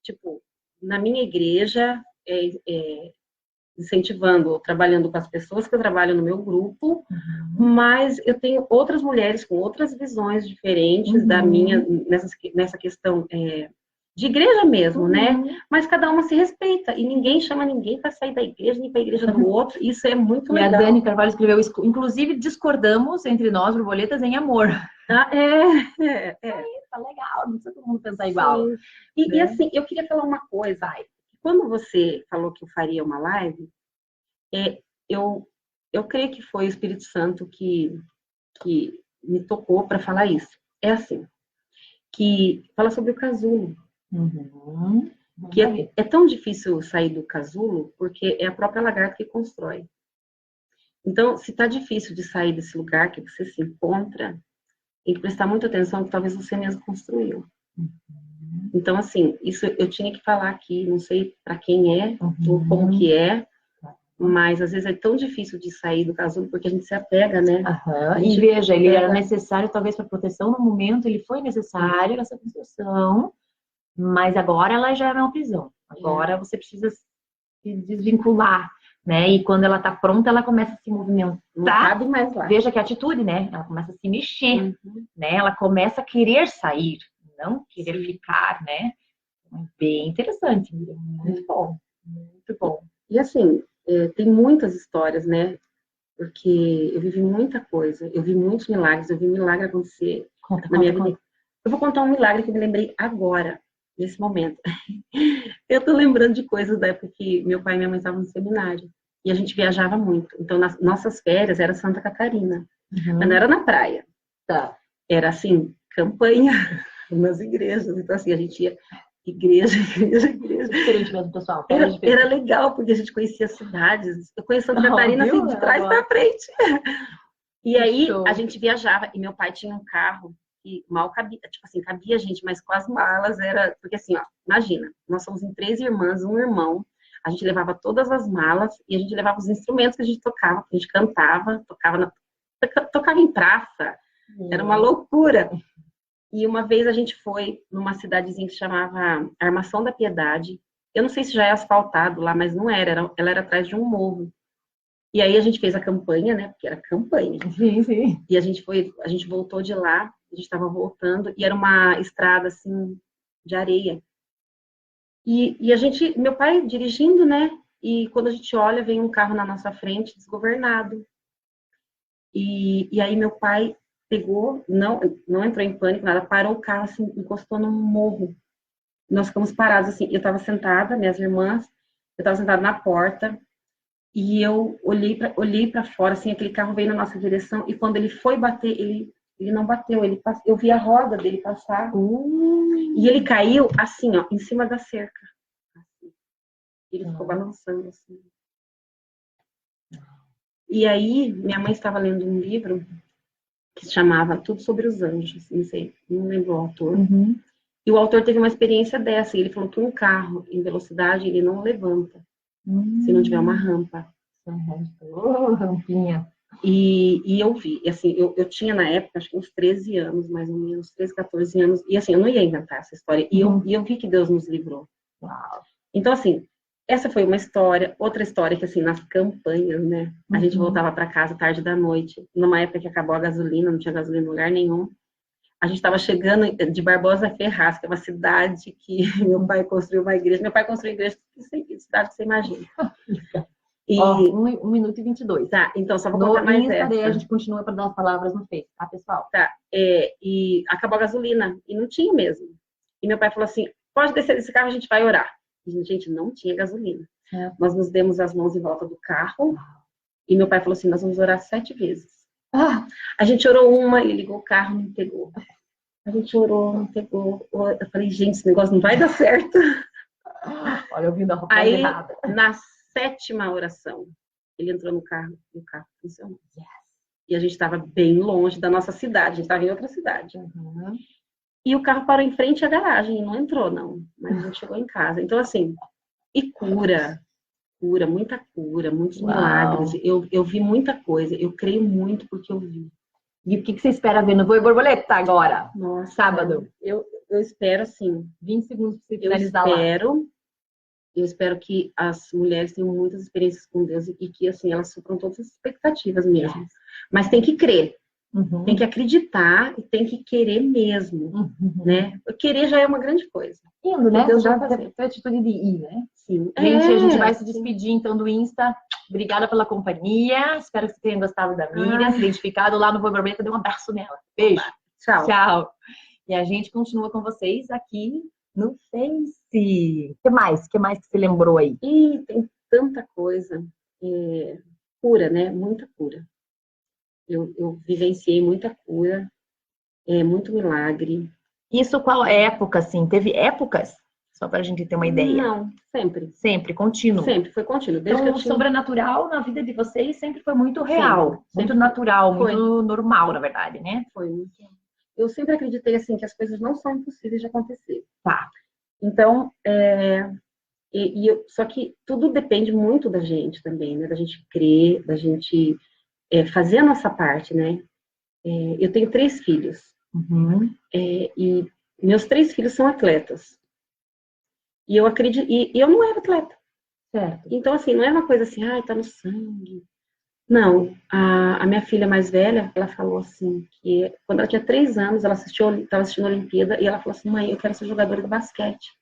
tipo, na minha igreja, incentivando, trabalhando com as pessoas que eu trabalho no meu grupo, mas eu tenho outras mulheres com outras visões diferentes da minha, nessa questão de igreja mesmo, né? Mas cada uma se respeita e ninguém chama ninguém para sair da igreja, nem para a igreja do outro. Isso é muito legal. E a Dani Carvalho escreveu isso. Inclusive, discordamos entre nós, borboletas, em amor. Tá legal, não precisa todo mundo pensar igual. E assim, eu queria falar uma coisa. Quando você falou que eu faria uma live, eu creio que foi o Espírito Santo que me tocou para falar isso. É assim, que fala sobre o casulo. Que é tão difícil sair do casulo, porque é a própria lagarta que constrói. Então, se está difícil de sair desse lugar que você se encontra, tem que prestar muita atenção que talvez você mesmo construiu. Então, assim, isso eu tinha que falar aqui, não sei para quem é, como que é, mas às vezes é tão difícil de sair do casulo porque a gente se apega, né? E veja, ele era necessário talvez para proteção no momento, ele foi necessário essa construção, mas agora ela já é uma prisão. Agora você precisa se desvincular, né? E quando ela está pronta, ela começa a se movimentar. Não cabe mais lá. Veja que atitude, né? Ela começa a se mexer, né? Ela começa a querer sair, não querer ficar, né? Bem interessante, muito bom, muito bom. E assim, tem muitas histórias, né? Porque eu vivi muita coisa, eu vi muitos milagres, eu vi milagre acontecer na minha vida. Eu vou contar um milagre que eu me lembrei agora, nesse momento. Eu tô lembrando de coisas da época que meu pai e minha mãe estavam no seminário. E a gente viajava muito. Então, nas nossas férias era Santa Catarina. Mas não era na praia. Era assim, campanha nas igrejas. Então, assim, a gente ia igreja. Diferente mesmo, pessoal. Era legal, porque a gente conhecia as cidades. Eu conheci Santa Catarina assim, de trás para frente. E aí, a gente viajava. E meu pai tinha um carro que mal cabia, tipo assim, cabia gente, mas com as malas era... Porque assim, ó, imagina, nós somos em 3 irmãs, um irmão. A gente levava todas as malas e a gente levava os instrumentos que a gente tocava, que a gente cantava, tocava em praça. Era uma loucura. E uma vez a gente foi numa cidadezinha que se chamava Armação da Piedade. Eu não sei se já é asfaltado lá, mas não era. Ela era atrás de um morro. E aí a gente fez a campanha, né? Porque era campanha. Sim, sim. E a gente voltou de lá, a gente estava voltando, e era uma estrada, assim, de areia. E a gente, meu pai dirigindo, né? E quando a gente olha, vem um carro na nossa frente, desgovernado. E aí meu pai pegou, não entrou em pânico, nada, parou o carro, assim, encostou num morro. Nós ficamos parados, assim, eu estava sentada, minhas irmãs, eu estava sentada na porta, e eu olhei para fora, assim, aquele carro veio na nossa direção, e quando ele foi bater, ele não bateu, eu vi a roda dele passar, e ele caiu, assim, ó, em cima da cerca. Assim. Ele ficou balançando, assim. E aí, minha mãe estava lendo um livro que se chamava Tudo Sobre os Anjos, não sei, não lembro o autor. E o autor teve uma experiência dessa, e ele falou que um carro em velocidade, ele não levanta, se não tiver uma rampa. Rampinha. E eu vi, assim, eu tinha na época, acho que uns 13 anos, mais ou menos, 13, 14 anos, e assim, eu não ia inventar essa história, e eu vi que Deus nos livrou. Uau. Então, assim, essa foi uma história, outra história que, assim, nas campanhas, né, a gente voltava para casa tarde da noite, numa época que acabou a gasolina, não tinha gasolina em lugar nenhum, a gente estava chegando de Barbosa Ferraz, que é uma cidade que meu pai construiu uma igreja, meu pai construiu igreja, que cidade que você imagina. E... 1 minuto e 22. Tá, então só vou contar mais essa. Daí a gente continua para dar as palavras no Face, tá, pessoal? Tá, e acabou a gasolina, e não tinha mesmo. E meu pai falou assim, pode descer desse carro, a gente vai orar. E, gente, não tinha gasolina. Nós nos demos as mãos em volta do carro, e meu pai falou assim, nós vamos orar 7 vezes. A gente orou uma, ele ligou o carro, não pegou. A gente orou, não pegou. Eu falei, gente, esse negócio não vai dar certo. Olha, eu vim da roupa aí, errada. Na 7ª oração, ele entrou no carro e o carro funcionou. E a gente estava bem longe da nossa cidade, a gente estava em outra cidade. E o carro parou em frente à garagem, e não entrou, não. Mas a gente chegou em casa. Então, assim, e cura, muitos milagres. Eu vi muita coisa, eu creio muito porque eu vi. E o que você espera ver no Voo e Borboleta agora? Nossa, sábado. Eu espero, assim, 20 segundos para você finalizar lá. Eu espero que as mulheres tenham muitas experiências com Deus e que, assim, elas supram todas as expectativas mesmo. Mas tem que crer. Tem que acreditar e tem que querer mesmo, né? Querer já é uma grande coisa. Indo, né? Deus já vai fazer. foi a atitude de ir, né? Sim. Gente, a gente vai se despedir, então, do Insta. Obrigada pela companhia. Espero que vocês tenham gostado da Miriam, se identificado lá no Voo Borboleta. Dê um abraço nela. Beijo. Tchau. Tchau. E a gente continua com vocês aqui no Face. O que mais? O que mais que você lembrou aí? Ih, tem tanta coisa. Cura, né? Muita cura. Eu vivenciei muita cura, muito milagre. Isso qual época, assim? Teve épocas? Só pra gente ter uma ideia. Não, sempre. Sempre, contínuo. Sempre, foi contínuo. Desde então, que o sobrenatural na vida de vocês sempre foi muito real. Sempre muito natural, muito normal, na verdade, né? Foi muito. Eu sempre acreditei, assim, que as coisas não são impossíveis de acontecer. Tá. Então, só que tudo depende muito da gente também, né? Da gente crer, da gente fazer a nossa parte, né? Eu tenho 3 filhos. E meus 3 filhos são atletas. E eu acredito... E eu não era atleta. Certo. Então, assim, não é uma coisa assim, tá no sangue. Não. A minha filha mais velha, ela falou assim, que quando ela tinha 3 anos, ela estava assistindo a Olimpíada, e ela falou assim, mãe, eu quero ser jogadora de basquete.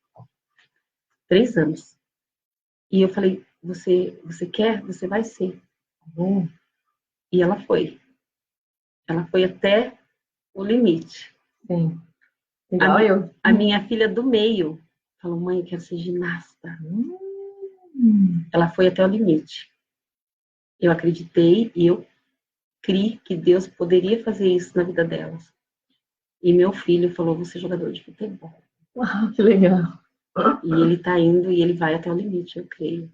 3 anos. E eu falei, você quer? Você vai ser. E ela foi. Ela foi até o limite. Sim. A minha filha do meio falou, mãe, eu quero ser ginasta. Ela foi até o limite. Eu acreditei e eu criei que Deus poderia fazer isso na vida delas. E meu filho falou, vou ser jogador de futebol. Que legal. E ele tá indo e ele vai até o limite, eu creio.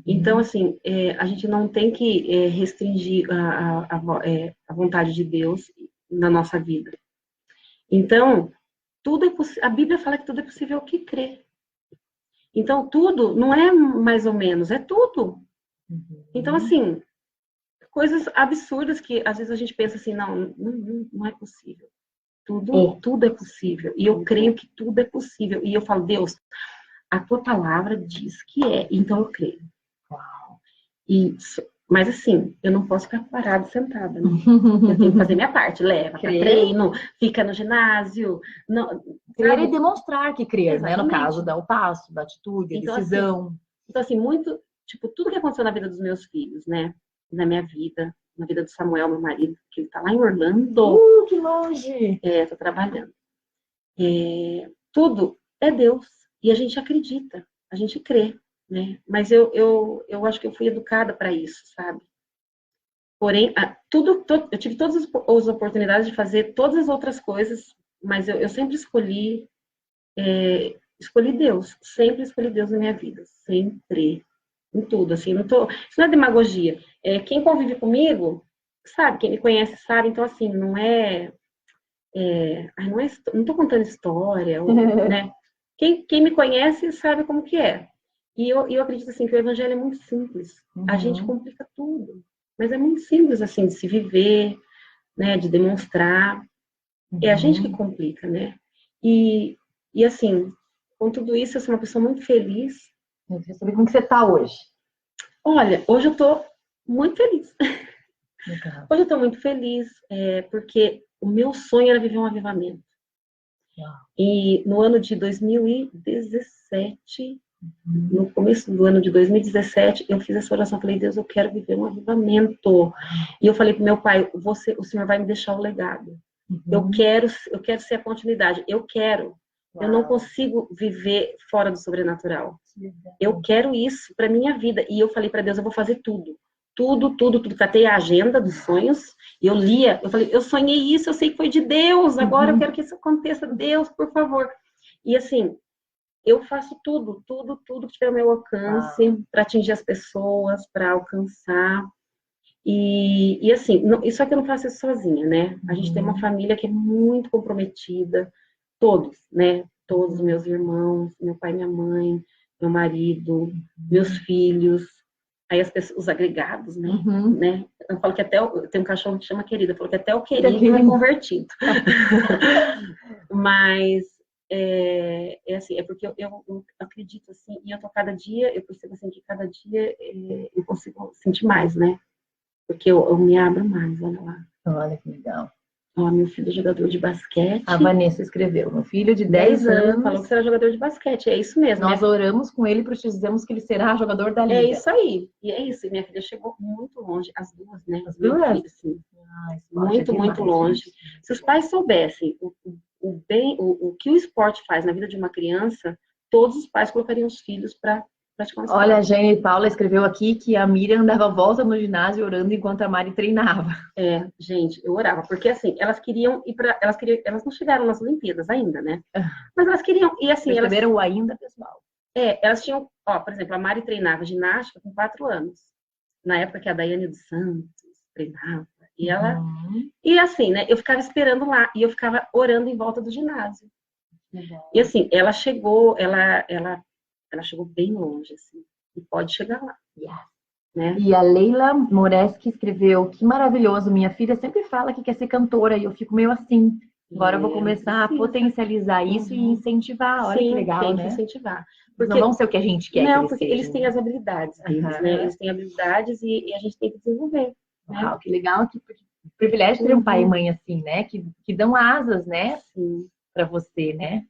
Então, assim, a gente não tem que restringir a vontade de Deus na nossa vida. Então, tudo é possível. A Bíblia fala que tudo é possível ao que crê. Então, tudo não é mais ou menos, é tudo. Então, assim, coisas absurdas que às vezes a gente pensa assim, não é possível. Tudo é possível. E eu creio que tudo é possível. E eu falo, Deus, a tua palavra diz que é, então eu creio. E Mas assim, eu não posso ficar parada, sentada, né? Eu tenho que fazer minha parte, leva para treino, fica no ginásio. Não, crer e demonstrar que crer, exatamente, né? No caso, dar o passo, da atitude, a decisão. Assim, muito, tipo, tudo que aconteceu na vida dos meus filhos, né? Na minha vida, na vida do Samuel, meu marido, que ele tá lá em Orlando. Que longe! Tô trabalhando. Tudo é Deus. E a gente acredita, a gente crê, né? Mas eu acho que eu fui educada para isso, sabe? Porém, eu tive todas as oportunidades de fazer todas as outras coisas, mas eu sempre escolhi Deus. Sempre escolhi Deus na minha vida. Sempre. Em tudo, assim. Isso não é demagogia. Quem convive comigo, sabe, quem me conhece sabe. Então, assim, não tô contando história, né? Quem me conhece sabe como que é. E eu acredito, assim, que o evangelho é muito simples. A gente complica tudo. Mas é muito simples, assim, de se viver, né? De demonstrar. É a gente que complica, né? E assim, com tudo isso, eu sou uma pessoa muito feliz. Eu queria saber como que você está hoje. Olha, hoje eu estou muito feliz. Legal. Hoje eu estou muito feliz, porque o meu sonho era viver um avivamento. E no ano de 2017, no começo do ano de 2017, eu fiz essa oração, falei, Deus, eu quero viver um avivamento. E eu falei para meu pai, o Senhor vai me deixar o legado. Eu quero ser a continuidade. Eu quero. Eu não consigo viver fora do sobrenatural. Eu quero isso para minha vida. E eu falei para Deus, eu vou fazer tudo. Tudo. Catei a agenda dos sonhos. E eu lia. Eu falei, eu sonhei isso, eu sei que foi de Deus. Agora eu quero que isso aconteça. Deus, por favor. E assim, eu faço tudo que tiver ao meu alcance para atingir as pessoas, para alcançar. E assim, isso aqui eu não faço isso sozinha, né? A gente tem uma família que é muito comprometida, todos, né? Todos os meus irmãos, meu pai, minha mãe, meu marido, meus filhos, aí os agregados, né? Eu falo que tem um cachorro que chama querido, eu falo que até o querido é convertido. Mas assim, é porque eu acredito assim, e eu cada dia, eu percebo assim que cada dia eu consigo sentir mais, né? Porque eu me abro mais, olha lá. Olha que legal. Ó, meu filho é jogador de basquete. A Vanessa escreveu, meu filho de 10 anos. Falou que será jogador de basquete, é isso mesmo. Nós oramos com ele para te dizermos que ele será jogador da liga. É isso aí, e é isso. E minha filha chegou muito longe, as duas, né? As duas? Filho, assim, muito longe. Se os pais soubessem o que o esporte faz na vida de uma criança, todos os pais colocariam os filhos para praticar um esporte. Olha, a Jane Paula escreveu aqui que a Miriam dava volta no ginásio orando enquanto a Mari treinava. Gente, eu orava, porque assim, elas queriam ir para, elas não chegaram nas Olimpíadas ainda, né? Mas elas queriam, e assim, perceberam o ainda, pessoal. Elas tinham, por exemplo, a Mari treinava ginástica com 4 anos, na época que a Daiane dos Santos treinava, e ela, e assim, né, eu ficava esperando lá, e eu ficava orando em volta do ginásio. E assim, ela chegou bem longe, assim, e pode chegar lá. Né? E a Leila Moreski escreveu, que maravilhoso, minha filha sempre fala que quer ser cantora, e eu fico meio assim, agora eu vou começar a potencializar isso e incentivar, olha que legal, tem né? Que incentivar. Porque não vão ser o que a gente quer. Não, porque eles têm as habilidades deles, né? Eles têm habilidades e a gente tem que desenvolver. Uau, que legal, que privilégio ter um pai e mãe assim, né? Que dão asas, né? Para você, né?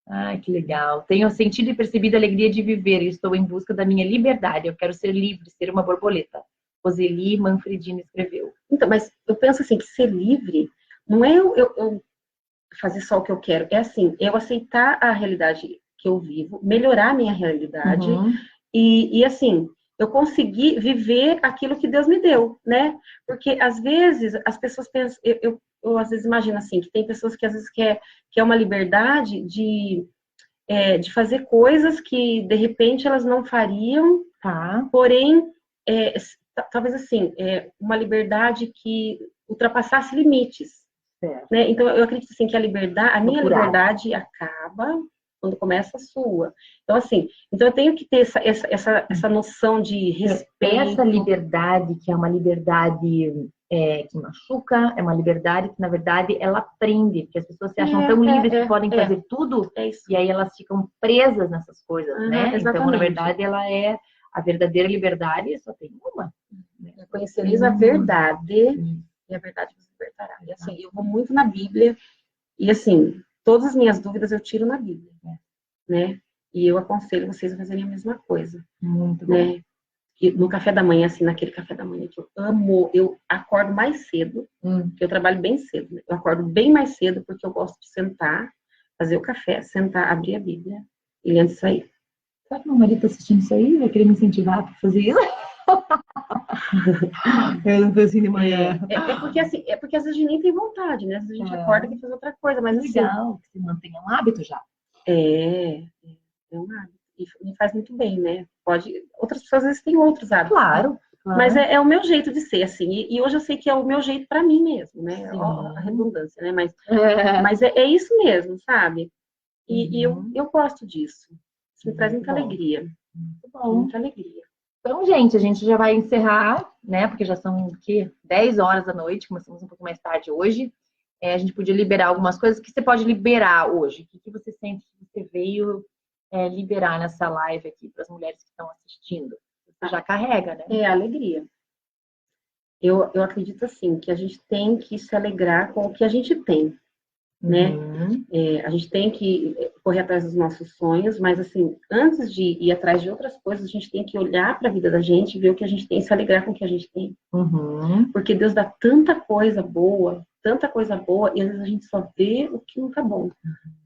Ai, que legal. Tenho sentido e percebido a alegria de viver e estou em busca da minha liberdade. Eu quero ser livre, ser uma borboleta. Roseli Manfredini escreveu. Então, mas eu penso assim, que ser livre não é eu fazer só o que eu quero. É assim, eu aceitar a realidade que eu vivo, melhorar a minha realidade e assim, eu conseguir viver aquilo que Deus me deu, né? Porque às vezes as pessoas pensam, eu às vezes imagino assim, que tem pessoas que às vezes quer uma liberdade de fazer coisas que de repente elas não fariam, porém, talvez assim, uma liberdade que ultrapassasse limites. Né? Então eu acredito assim que a minha liberdade acaba quando começa a sua. Então assim, eu tenho que ter essa noção de respeito. Essa liberdade que é uma liberdade que machuca, é uma liberdade que, na verdade, ela prende, porque as pessoas se acham tão livres que podem fazer tudo, e aí elas ficam presas nessas coisas, né? Exatamente. Então, na verdade, ela é a verdadeira liberdade, só tem uma, conhecereis a verdade, e a verdade vos libertará. E assim, eu vou muito na Bíblia, e assim, todas as minhas dúvidas eu tiro na Bíblia, né? E eu aconselho vocês a fazerem a mesma coisa. Muito né? E no café da manhã, assim, naquele café da manhã que eu amo, eu acordo mais cedo, porque eu trabalho bem cedo, né? Eu acordo bem mais cedo porque eu gosto de sentar, fazer o café, sentar, abrir a Bíblia e ler antes de sair. Será que meu marido tá assistindo isso aí? Vai querer me incentivar para fazer isso? Eu não tô assim de manhã. Porque assim, é porque às vezes a gente nem tem vontade, né? Às vezes a gente acorda e quer fazer outra coisa, mas legal, que você mantenha um hábito já. É um hábito. E me faz muito bem, né? Outras pessoas às vezes têm outros hábitos. Claro. Né? Mas é o meu jeito de ser, assim. E hoje eu sei que é o meu jeito para mim mesmo, né? A redundância, né? Mas é isso mesmo, sabe? E eu gosto disso. Isso me traz muita alegria. Muito bom. Muita alegria. Então, gente, a gente já vai encerrar, né? Porque já são 10 horas da noite, começamos um pouco mais tarde hoje. A gente podia liberar algumas coisas que você pode liberar hoje. O que você sente que você veio liberar nessa live aqui para as mulheres que estão assistindo? Você já carrega, né? É alegria. Eu acredito assim, que a gente tem que se alegrar com o que a gente tem, né? A gente tem que correr atrás dos nossos sonhos, mas assim, antes de ir atrás de outras coisas, a gente tem que olhar para a vida da gente, ver o que a gente tem e se alegrar com o que a gente tem. Porque Deus dá tanta coisa boa, e às vezes a gente só vê o que não tá bom,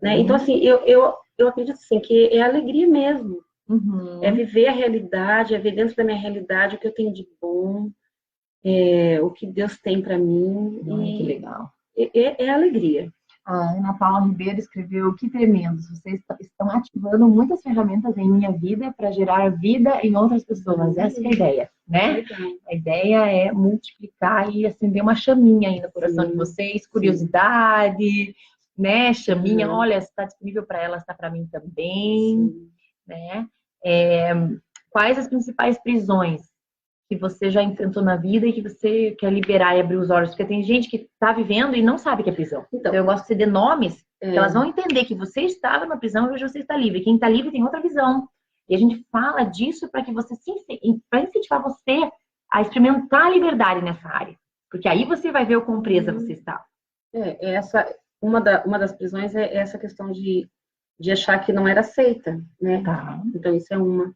né? Então assim, eu acredito assim, que é alegria mesmo. É viver a realidade, é ver dentro da minha realidade o que eu tenho de bom, o que Deus tem para mim. Que legal. É alegria. A Ana Paula Ribeiro escreveu: que tremendo, vocês estão ativando muitas ferramentas em minha vida para gerar vida em outras pessoas. Essa é a ideia, né? A ideia é multiplicar e acender uma chaminha aí no coração de vocês, curiosidade, né? Chaminha, olha, está disponível para ela, está para mim também, né? Quais as principais prisões que você já enfrentou na vida e que você quer liberar e abrir os olhos? Porque tem gente que está vivendo e não sabe que é prisão. Então eu gosto de você dar nomes, que elas vão entender que você estava na prisão e hoje você está livre. Quem está livre tem outra visão. E a gente fala disso para que você para incentivar você a experimentar a liberdade nessa área. Porque aí você vai ver o quão presa você está. Uma das prisões é essa questão de achar que não era aceita, né? Então isso é uma.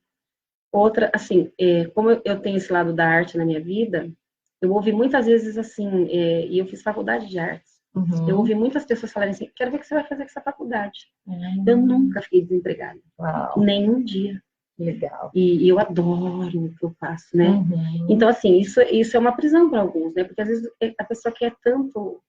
Outra, assim, como eu tenho esse lado da arte na minha vida, eu ouvi muitas vezes assim, e eu fiz faculdade de artes, eu ouvi muitas pessoas falarem assim: quero ver o que você vai fazer com essa faculdade. Eu nunca fiquei desempregada, nenhum dia. Legal. E eu adoro o que eu faço, né? Então, assim, isso é uma prisão para alguns, né? Porque às vezes a pessoa quer tanto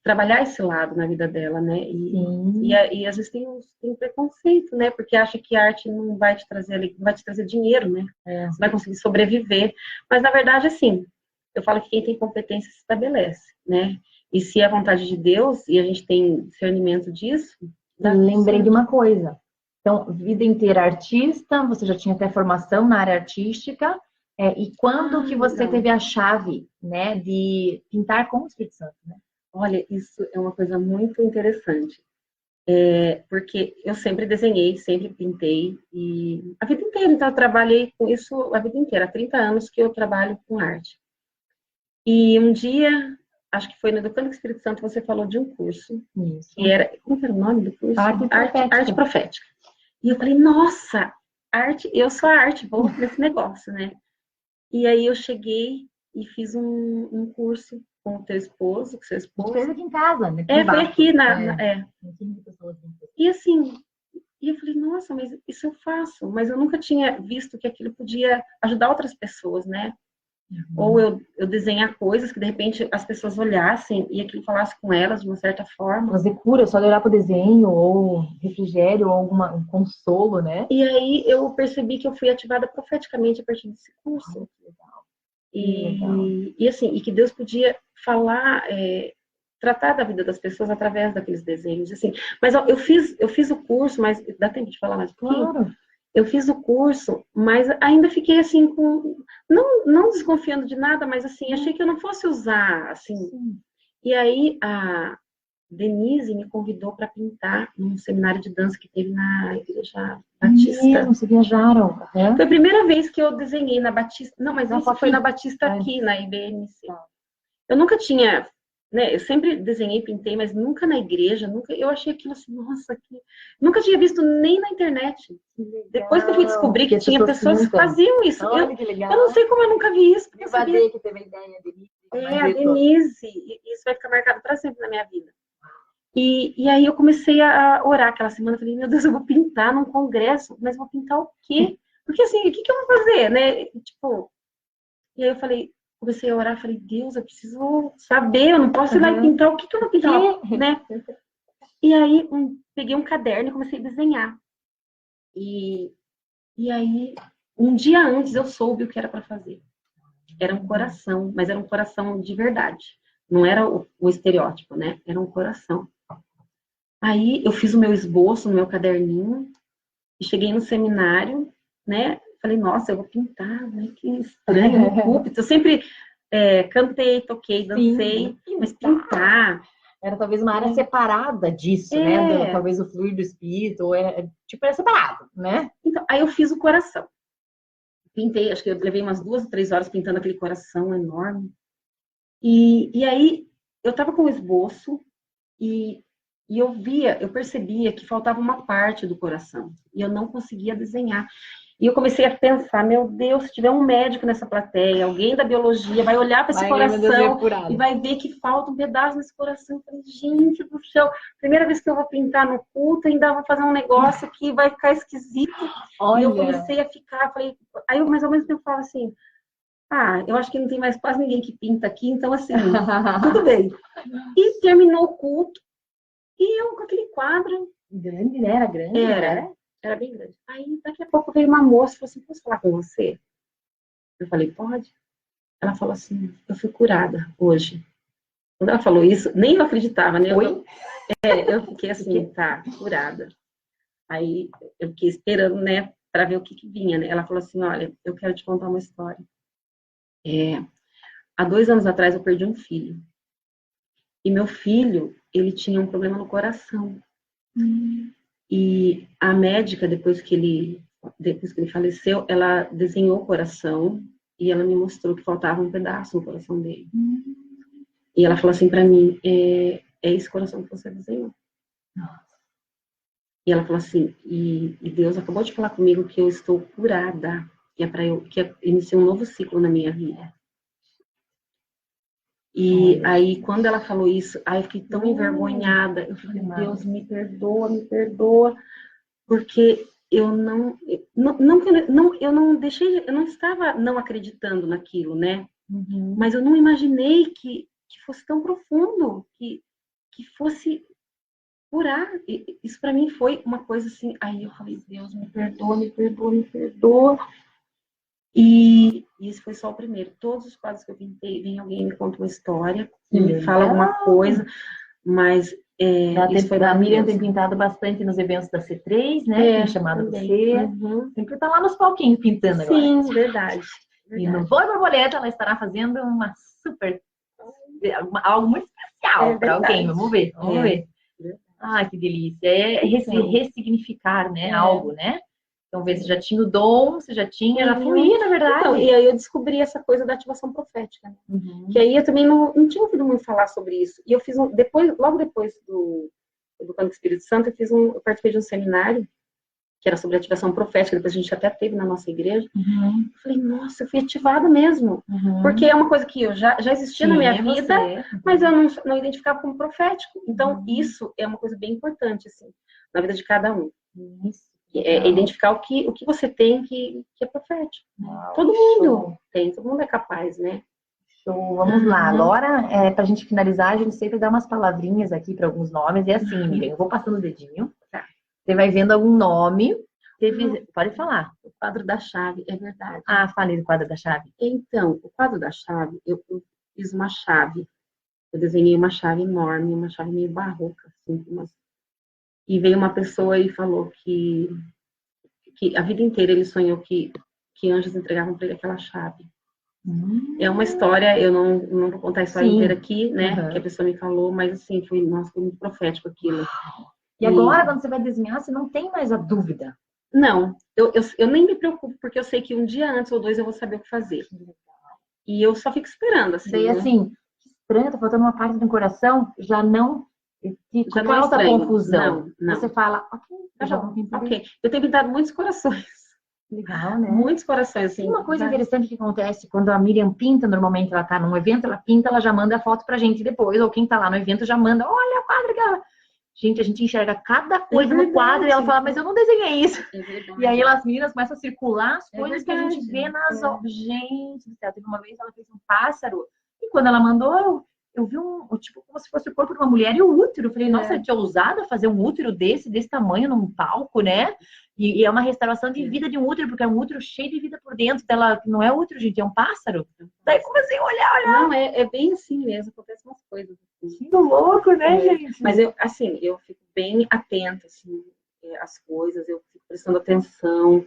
trabalhar esse lado na vida dela, né? E às vezes tem preconceito, né? Porque acha que a arte não vai te trazer dinheiro, né? Você vai conseguir sobreviver. Mas, na verdade, assim, eu falo que quem tem competência se estabelece, né? E se é a vontade de Deus, e a gente tem discernimento disso... Lembrei de uma coisa. Então, vida inteira artista, você já tinha até formação na área artística, e quando que você teve a chave, né, de pintar com o Espírito Santo, né? Olha, isso é uma coisa muito interessante, porque eu sempre desenhei, sempre pintei, e a vida inteira, então eu trabalhei com isso a vida inteira, há 30 anos que eu trabalho com arte. E um dia, acho que foi no Educando com o Espírito Santo, você falou de um curso, que era, como era o nome do curso? Arte Profética. E eu falei, nossa, eu sou a arte, vou nesse negócio, né? E aí eu cheguei e fiz um curso com o teu esposo, com o seu esposo. Fez aqui em casa, né? Foi aqui E assim, eu falei, nossa, mas isso eu faço. Mas eu nunca tinha visto que aquilo podia ajudar outras pessoas, né? Ou eu desenhar coisas que de repente as pessoas olhassem e aquilo falasse com elas de uma certa forma. Fazer cura, só de olhar para o desenho, ou refrigério, ou um consolo, né? E aí eu percebi que eu fui ativada profeticamente a partir desse curso. E assim, e que Deus podia falar, tratar da vida das pessoas através daqueles desenhos, assim. Mas eu fiz o curso, mas dá tempo de falar mais um pouquinho? Claro. Eu fiz o curso, mas ainda fiquei assim não desconfiando de nada, mas assim, achei que eu não fosse usar, assim. E aí Denise me convidou para pintar num seminário de dança que teve na Igreja Batista. Você viajaram. Uhum. Foi a primeira vez que eu desenhei na Batista. Não, mas isso foi aqui. na Batista aqui, na IBMC. Eu nunca tinha, né? Eu sempre desenhei, pintei, mas nunca na igreja, nunca. Eu achei aquilo assim, nossa, nunca tinha visto nem na internet. Depois que eu fui descobrir que tinha pessoas que faziam isso. Olha que legal. Eu não sei como eu nunca vi isso. Porque eu sabia que teve a ideia, a Denise. E isso vai ficar marcado para sempre na minha vida. E aí eu comecei a orar aquela semana. Falei, meu Deus, eu vou pintar num congresso, mas vou pintar o quê? Porque assim, o que eu vou fazer, né? Tipo, e aí eu falei, comecei a orar, falei, Deus, eu preciso saber, eu não posso ir lá e pintar, o que eu vou pintar, né? E aí, peguei um caderno e comecei a desenhar. E aí, um dia antes, eu soube o que era para fazer. Era um coração, mas era um coração de verdade. Não era o estereótipo, né? Era um coração. Aí, eu fiz o meu esboço no meu caderninho, e cheguei no seminário, né? Falei, nossa, eu vou pintar, né? Que estranho, no púlpito. Eu sempre cantei, toquei, dancei, sim, mas pintar... Era talvez uma área separada disso, né? Talvez o fluir do espírito, ou era separado, né? Então, aí eu fiz o coração. Pintei, acho que eu levei umas 2 ou 3 horas pintando aquele coração enorme. E aí, eu tava com o esboço e eu percebia que faltava uma parte do coração. E eu não conseguia desenhar. E eu comecei a pensar, meu Deus, se tiver um médico nessa plateia, alguém da biologia, vai olhar para esse coração e vai ver que falta um pedaço nesse coração. Eu falei, gente do céu, primeira vez que eu vou pintar no culto, ainda vou fazer um negócio que vai ficar esquisito. Olha. E eu comecei a ficar, falei, aí eu mais ou menos tempo falava assim, eu acho que não tem mais quase ninguém que pinta aqui, então assim, tudo bem. E terminou o culto, e eu com aquele quadro. Grande, né? Era grande, Era bem grande. Aí, daqui a pouco, veio uma moça e falou assim, posso falar com você? Eu falei, pode. Ela falou assim, eu fui curada hoje. Quando ela falou isso, nem eu acreditava, né? Eu fiquei assim, tá, curada. Aí, eu fiquei esperando, né, para ver o que vinha, né? Ela falou assim, olha, eu quero te contar uma história. Há 2 anos atrás, eu perdi um filho. E meu filho, ele tinha um problema no coração. E a médica, depois que ele faleceu, ela desenhou o coração e ela me mostrou que faltava um pedaço no coração dele. E ela falou assim para mim, é esse coração que você desenhou. E ela falou assim, e Deus acabou de falar comigo que eu estou curada, que iniciar um novo ciclo na minha vida. E aí, quando ela falou isso, eu fiquei tão envergonhada. Eu falei, Deus, me perdoa, porque eu não estava não acreditando naquilo, né? Mas eu não imaginei que fosse tão profundo, que fosse curar. Isso para mim foi uma coisa assim. Aí eu falei, Deus, me perdoa. E isso foi só o primeiro. Todos os quadros que eu pintei, vem alguém me conta uma história, me fala alguma coisa, mas a Miriam tem pintado bastante nos eventos da C3, né? Tem chamado você. Sempre tá lá nos palquinhos pintando agora. Sim, verdade. E no Voo Borboleta ela estará fazendo algo muito especial para alguém. Vamos ver. Ai, que delícia. Ressignificar, né? Algo, né? Então, ver se já tinha o dom, se já fluía, na verdade. Então, e aí eu descobri essa coisa da ativação profética, né? Que aí eu também não tinha ouvido muito falar sobre isso. E eu fiz logo depois do Canto do Espírito Santo, eu participei de um seminário que era sobre ativação profética, depois a gente até teve na nossa igreja. Eu falei, nossa, eu fui ativada mesmo. Porque é uma coisa que eu já existia na minha vida, mas eu não identificava como profético. Então, isso é uma coisa bem importante, assim, na vida de cada um. Identificar o que você tem que é profético. Todo mundo tem, todo mundo é capaz, né? Show, vamos lá. Agora, para a gente finalizar, a gente sempre dá umas palavrinhas aqui para alguns nomes. É assim, Miriam, eu vou passando o dedinho. Você vai vendo algum nome. Pode falar. O quadro da chave, é verdade. Falei do quadro da chave. Então, o quadro da chave, eu fiz uma chave. Eu desenhei uma chave enorme, uma chave meio barroca, assim, e veio uma pessoa e falou que a vida inteira ele sonhou que anjos entregavam para ele aquela chave. É uma história, eu não vou contar a história Sim. inteira aqui, né? Uhum. Que a pessoa me falou, mas assim, foi muito profético aquilo. E agora, quando você vai desenhar, você não tem mais a dúvida. Não, eu nem me preocupo, porque eu sei que um dia antes ou dois eu vou saber o que fazer. E eu só fico esperando, assim. Daí, Né? assim, estranho, tá faltando uma parte do coração, já não te Já não é causa estranho. confusão. Não. Você fala, ok, Tá já bom, vou entender. ok. Eu tenho pintado muitos corações. Legal, né? Muitos corações, assim. E uma coisa interessante que acontece quando a Miriam pinta, normalmente ela tá num evento, ela pinta, ela já manda a foto pra gente depois, ou quem tá lá no evento já manda, olha o quadro que ela... Gente, a gente enxerga cada coisa no quadro e ela fala, mas eu não desenhei isso. E aí as meninas começam a circular as coisas que a gente vê nas... Gente do céu, teve uma vez ela fez um pássaro e quando ela mandou, eu vi tipo, como se fosse o corpo de uma mulher e o útero. Eu falei, nossa, que ousada fazer um útero desse tamanho num palco, né? E é uma restauração de vida de um útero, porque é um útero cheio de vida por dentro. Ela não é útero, gente, é um pássaro. Daí comecei a olhar. Não, é bem assim mesmo, acontecem umas coisas. Assim. Que louco, né, gente? Mas eu fico bem atenta, assim, às coisas, eu fico prestando atenção.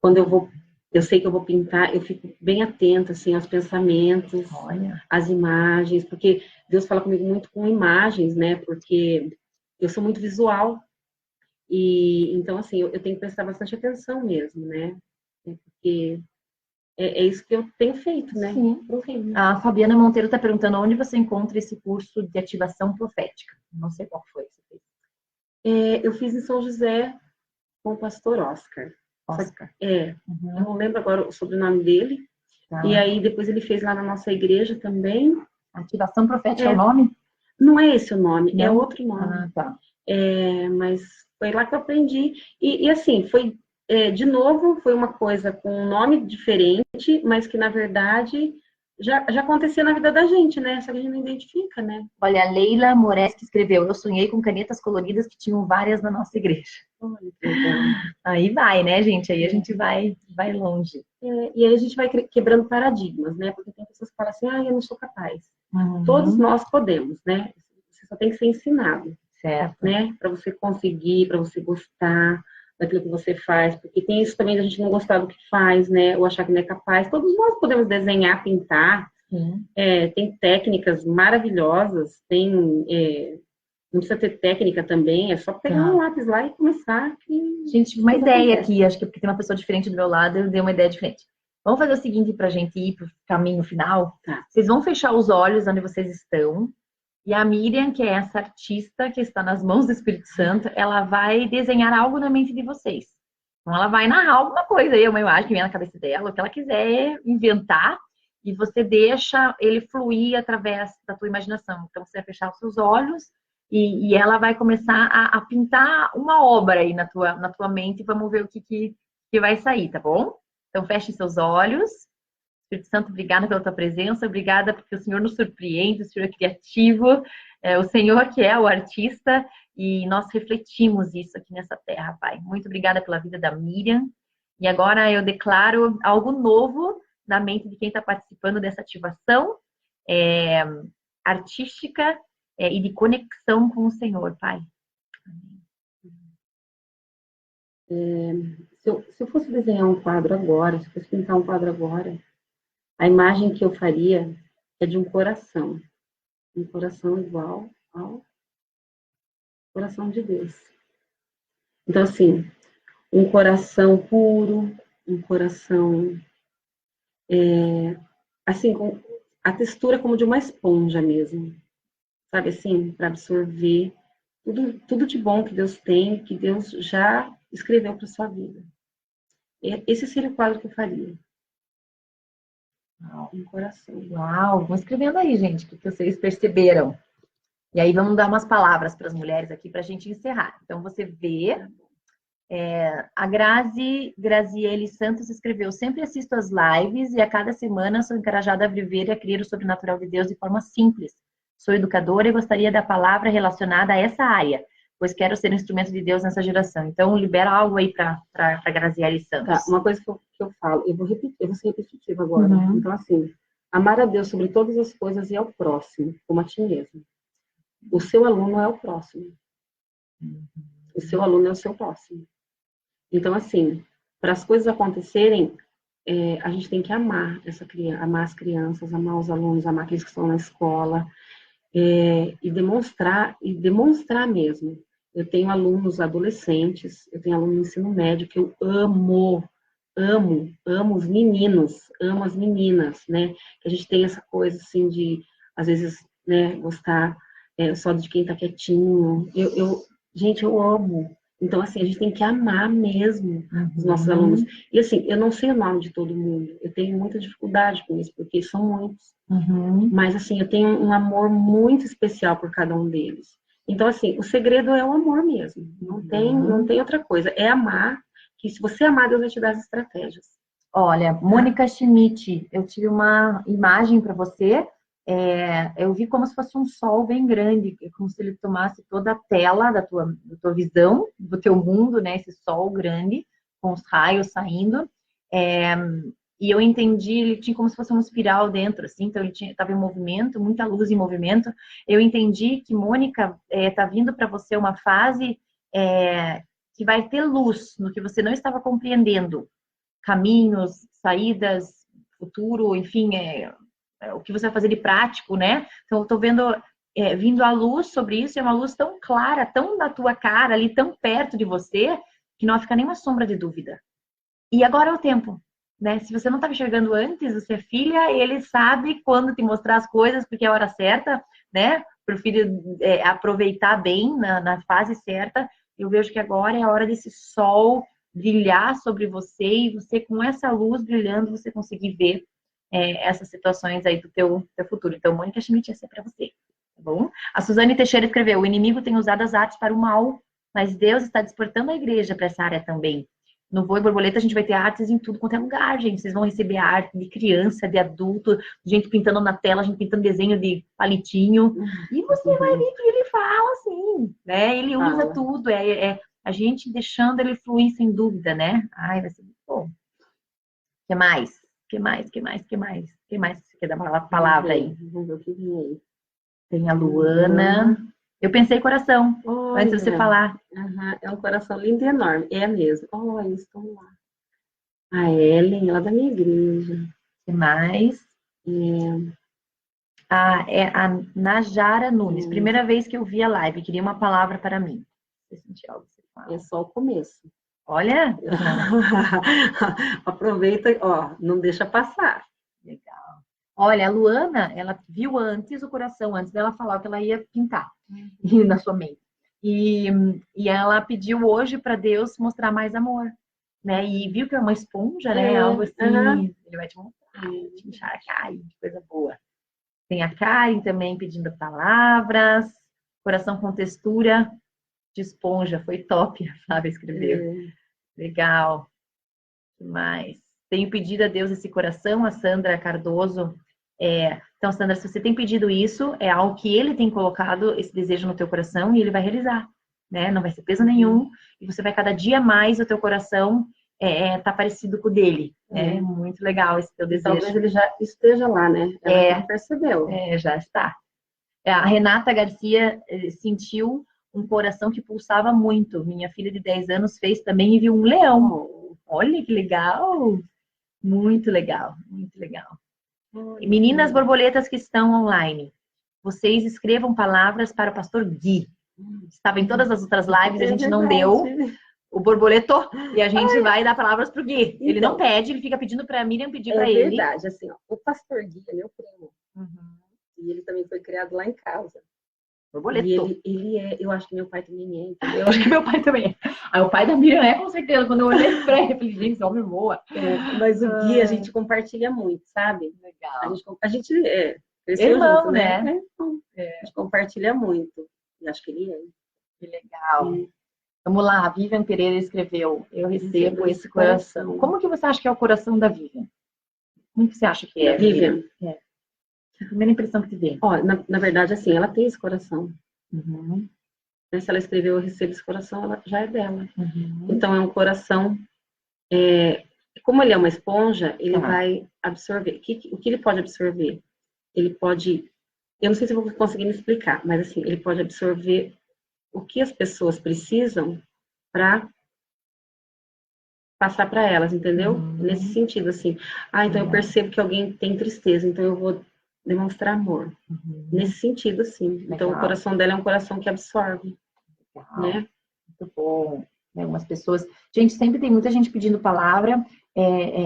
Quando eu sei que eu vou pintar, eu fico bem atenta, assim, aos pensamentos, às imagens, porque Deus fala comigo muito com imagens, né? Porque eu sou muito visual. E então, assim, eu tenho que prestar bastante atenção mesmo, né? Porque é isso que eu tenho feito, né? Sim. A Fabiana Monteiro está perguntando onde você encontra esse curso de ativação profética. Não sei qual foi. Eu fiz em São José com o pastor Oscar. Eu não lembro agora o sobrenome dele. Tá. E aí depois ele fez lá na nossa igreja também. Ativação profética é o nome? Não é esse o nome, não? É outro nome. Ah, tá. Mas foi lá que eu aprendi. E assim, de novo, foi uma coisa com um nome diferente, mas que na verdade já acontecia na vida da gente, né? Só que a gente não identifica, né? Olha, a Leila Moraes que escreveu, eu sonhei com canetas coloridas que tinham várias na nossa igreja. Aí vai, né, gente? Aí a gente vai longe. E aí a gente vai quebrando paradigmas, né? Porque tem pessoas que falam assim, eu não sou capaz. Todos nós podemos, né? Você só tem que ser ensinado. Certo. Né? Para você conseguir, para você gostar daquilo que você faz, porque tem isso também da gente não gostar do que faz, né? Ou achar que não é capaz. Todos nós podemos desenhar, pintar. Tem técnicas maravilhosas, não precisa ter técnica também, é só pegar um lápis lá e começar. Gente, uma ideia aqui, acho que porque tem uma pessoa diferente do meu lado, eu dei uma ideia diferente. Vamos fazer o seguinte para a gente ir para o caminho final. Tá. Vocês vão fechar os olhos onde vocês estão. E a Miriam, que é essa artista que está nas mãos do Espírito Santo, ela vai desenhar algo na mente de vocês. Então, ela vai narrar alguma coisa aí, uma imagem que vem na cabeça dela, o que ela quiser inventar, e você deixa ele fluir através da tua imaginação. Então, você vai fechar os seus olhos e ela vai começar a pintar uma obra aí na tua mente, e vamos ver o que vai sair, tá bom? Então, feche seus olhos. Espírito Santo, obrigada pela tua presença, obrigada porque o Senhor nos surpreende, o Senhor é criativo, o Senhor que é o artista, e nós refletimos isso aqui nessa terra, Pai. Muito obrigada pela vida da Miriam, e agora eu declaro algo novo na mente de quem está participando dessa ativação artística e de conexão com o Senhor, Pai. Se eu fosse desenhar um quadro agora, se eu fosse pintar um quadro agora, a imagem que eu faria é de um coração igual ao coração de Deus. Então, assim, um coração puro, um coração, assim, com a textura como de uma esponja mesmo, sabe assim, para absorver tudo de bom que Deus tem, que Deus já escreveu para sua vida. Esse seria o quadro que eu faria. Um coração. Uau, vão escrevendo aí, gente, o que vocês perceberam. E aí vamos dar umas palavras para as mulheres aqui para a gente encerrar. Então você vê, a Graziele Santos escreveu, sempre assisto as lives e a cada semana sou encorajada a viver e a crer o sobrenatural de Deus de forma simples. Sou educadora e gostaria da palavra relacionada a essa área, pois quero ser um instrumento de Deus nessa geração. Então libera algo aí para Graziele Santos. Tá, uma coisa que eu falo, eu vou ser repetitiva agora. Então assim, amar a Deus sobre todas as coisas e ao próximo, como a ti mesmo. O seu aluno é o próximo. O seu aluno é o seu próximo. Então, assim, para as coisas acontecerem, a gente tem que amar amar as crianças, amar os alunos, amar aqueles que estão na escola, e demonstrar mesmo. Eu tenho alunos adolescentes, eu tenho aluno no ensino médio que eu amo os meninos, amo as meninas, né? Que a gente tem essa coisa assim de, às vezes, né, gostar só de quem tá quietinho. Gente, eu amo. Então, assim, a gente tem que amar mesmo os nossos alunos. E assim, eu não sei o nome de todo mundo, eu tenho muita dificuldade com isso, porque são muitos. Mas assim, eu tenho um amor muito especial por cada um deles. Então, assim, o segredo é o amor mesmo. Não tem outra coisa. É amar, que se você amar, Deus vai te dar as estratégias. Olha, Mônica Schmidt, eu tive uma imagem para você. Eu vi como se fosse um sol bem grande, como se ele tomasse toda a tela da tua visão, do teu mundo, né? Esse sol grande, com os raios saindo. E eu entendi, ele tinha como se fosse uma espiral dentro, assim, então ele estava em movimento, muita luz em movimento. Eu entendi que, Mônica, está vindo para você uma fase que vai ter luz no que você não estava compreendendo. Caminhos, saídas, futuro, enfim, o que você vai fazer de prático, né? Então, eu estou vendo, vindo a luz sobre isso, é uma luz tão clara, tão na tua cara, ali, tão perto de você, que não fica nenhuma sombra de dúvida. E agora é o tempo, né? Se você não estava enxergando antes, você é filha, ele sabe quando te mostrar as coisas, porque é a hora certa, né? Para o filho aproveitar bem na fase certa. Eu vejo que agora é a hora desse sol brilhar sobre você e você, com essa luz brilhando, você conseguir ver essas situações aí do teu futuro. Então, Mônica Schmidt, essa é para você, tá bom? A Suzane Teixeira escreveu: o inimigo tem usado as artes para o mal, mas Deus está despertando a igreja para essa área também. No Voo e Borboleta a gente vai ter artes em tudo quanto é lugar, gente. Vocês vão receber arte de criança, de adulto, gente pintando na tela, gente pintando desenho de palitinho. E você vai ver que ele fala assim, né? Ele usa tudo. A gente deixando ele fluir sem dúvida, né? Ai, vai ser muito bom. O que mais? Que mais você quer dar uma palavra aí? Vamos ver o que vem aí. Tem a Luana. Eu pensei coração, antes de você falar. É um coração lindo e enorme. É mesmo. Olha, estão lá. A Ellen, ela é da minha igreja. O que mais? A Najara Nunes. Primeira vez que eu vi a live, queria uma palavra para mim. Você sentiu algo que você fala? É só o começo. Olha! Aproveita, ó, não deixa passar. Legal. Olha, a Luana, ela viu antes o coração, antes dela falar que ela ia pintar na sua mente. E ela pediu hoje para Deus mostrar mais amor, né? E viu que é uma esponja, né? Algo assim, ele vai te mostrar, te encharcar, coisa boa. Tem a Karen também pedindo palavras, coração com textura de esponja, foi top, a Flávia escreveu. Legal. O que mais? Tenho pedido a Deus esse coração, a Sandra Cardoso. Então, Sandra, se você tem pedido isso, é algo que ele tem colocado esse desejo no teu coração e ele vai realizar, né? Não vai ser peso nenhum e você vai cada dia mais o teu coração tá parecido com o dele. É muito legal esse teu desejo. Talvez ele já esteja lá, né? Ela não percebeu. Já está. A Renata Garcia sentiu um coração que pulsava muito. Minha filha de 10 anos fez também e viu um leão. Olha que legal! Muito legal, muito legal. Meninas borboletas que estão online, vocês escrevam palavras para o pastor Gui. Estava em todas as outras lives, a gente não deu o borboleto e a gente vai dar palavras para o Gui. Então, ele não pede, ele fica pedindo para a Miriam pedir para ele. É verdade, assim, ó, o pastor Gui é meu primo. E ele também foi criado lá em casa. Borboleto. E ele eu acho que meu pai também é, entendeu? Eu acho que meu pai também é. Aí o pai da Miriam com certeza. Quando eu olhei pra ele, eu falei, gente, esse homem voa. Mas o Gui a gente compartilha muito, sabe? Legal. A gente cresceu irmão, junto, né? A gente compartilha muito. E acho que ele é. Que legal. Vamos lá, a Vivian Pereira escreveu, eu recebo esse coração. Como que você acha que é o coração da Vivian? Como que você acha que é? Vivian? A primeira impressão que te vê. Ó, na verdade, assim, ela tem esse coração. Se ela escreveu eu recebo esse coração, ela já é dela. Então, é um coração... como ele é uma esponja, ele vai absorver. O que ele pode absorver? Ele pode... Eu não sei se eu vou conseguir me explicar, mas assim, ele pode absorver o que as pessoas precisam para passar para elas, entendeu? Nesse sentido, assim. Então eu percebo que alguém tem tristeza, então eu vou demonstrar amor. Nesse sentido, sim. Então o coração dela é um coração que absorve, né? Muito bom. Algumas pessoas... Gente, sempre tem muita gente pedindo palavra.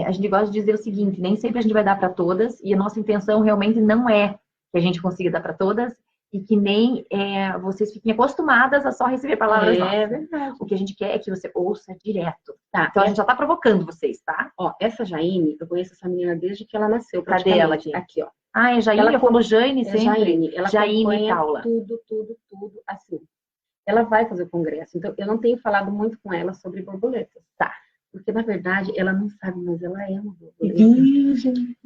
A gente gosta de dizer o seguinte, nem sempre a gente vai dar para todas, e a nossa intenção realmente não é que a gente consiga dar para todas, e que nem vocês fiquem acostumadas a só receber palavras nossas. É verdade. O que a gente quer é que você ouça direto. Tá. Então a gente já tá provocando vocês, tá? Ó, essa Jaine, eu conheço essa menina desde que ela nasceu. Cadê ela aqui? Aqui, ó. É Jaine, eu falo Jaine sempre. Jaine, ela Jaine Paula. Tudo, assim. Ela vai fazer o congresso, então eu não tenho falado muito com ela sobre borboletas. Tá. Porque, na verdade, ela não sabe, mas ela é uma borboleta. Virgem.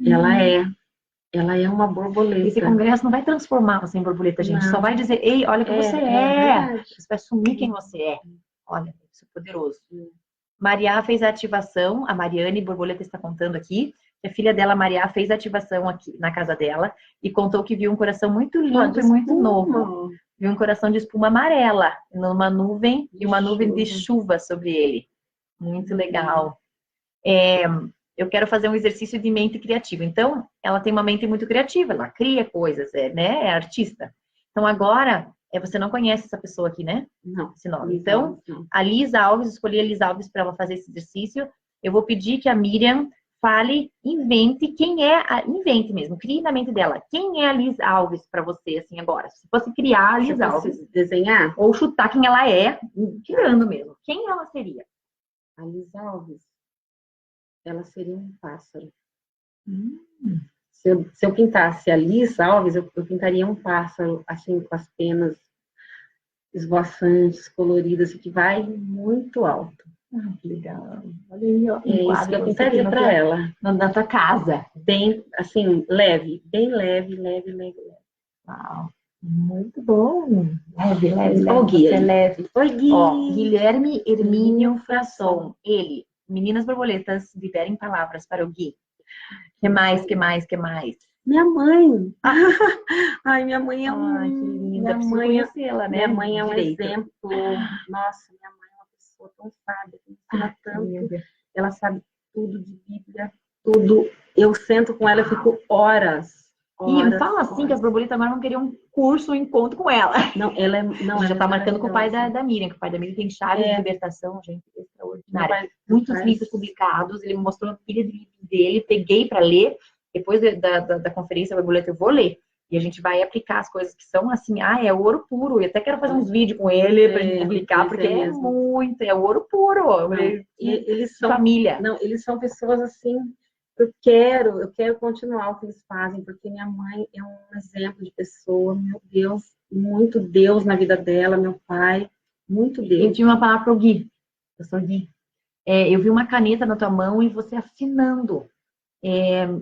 Ela é uma borboleta. Esse congresso não vai transformar você em borboleta, gente. Não. Só vai dizer, ei, olha quem você é. Você vai assumir quem você é. Olha, isso é poderoso. Maria fez a ativação, a Mariane Borboleta está contando aqui. A filha dela, Maria, fez a ativação aqui na casa dela e contou que viu um coração muito limpo e muito novo. Viu um coração de espuma amarela, numa nuvem, e uma nuvem de chuva sobre ele. Muito legal. Eu quero fazer um exercício de mente criativa. Então, ela tem uma mente muito criativa, ela cria coisas, né? É artista. Então, agora, você não conhece essa pessoa aqui, né? Não. Esse nome. Então, a Lisa Alves, escolhi a Lisa Alves para ela fazer esse exercício. Eu vou pedir que a Miriam fale, invente quem é, invente mesmo, crie na mente dela. Quem é a Lisa Alves para você, assim, agora? Se fosse criar a Lisa Alves, desenhar ou chutar quem ela é, criando mesmo. Quem ela seria? A Lisa Alves, ela seria um pássaro. Se eu pintasse a Lisa Alves, eu pintaria um pássaro, assim, com as penas esvoaçantes, coloridas, que vai muito alto. Que legal. Olha aí, ó. Isso que eu pintaria para ela. Na tua casa. Bem, assim, leve. Bem leve. Uau. Muito bom. Leve. Ó, Guia. Leve. Ó, Guilherme Hermínio Frasson. Ele. Meninas borboletas, liberem palavras para o Gui. Que mais? Minha mãe. Ai, minha mãe é que linda. Minha mãe, conhecê-la, né? Minha mãe é um exemplo. Nossa, minha mãe é uma pessoa tão sábia, que ensina tanto. Ela sabe tudo de Bíblia, tudo. Eu sento com ela, eu fico horas. E não fala assim que as borboletas agora vão querer um curso, um encontro com ela. Não, ela já tá marcando com o pai da Miriam, que o pai da Miriam tem chave de libertação, gente, extraordinária. Muitos livros publicados, ele me mostrou a pilha de livros dele, peguei para ler, depois da conferência borboleta eu vou ler. E a gente vai aplicar as coisas que são assim, é ouro puro. Eu até quero fazer uns vídeos com ele pra gente publicar, porque é ouro puro. Eles são família. Não, eles são pessoas assim. Eu quero continuar o que eles fazem, porque minha mãe é um exemplo de pessoa, meu Deus, muito Deus na vida dela, meu pai, muito Deus. Eu tinha uma palavra para o Gui, eu sou Gui. Eu vi uma caneta na tua mão e você assinando,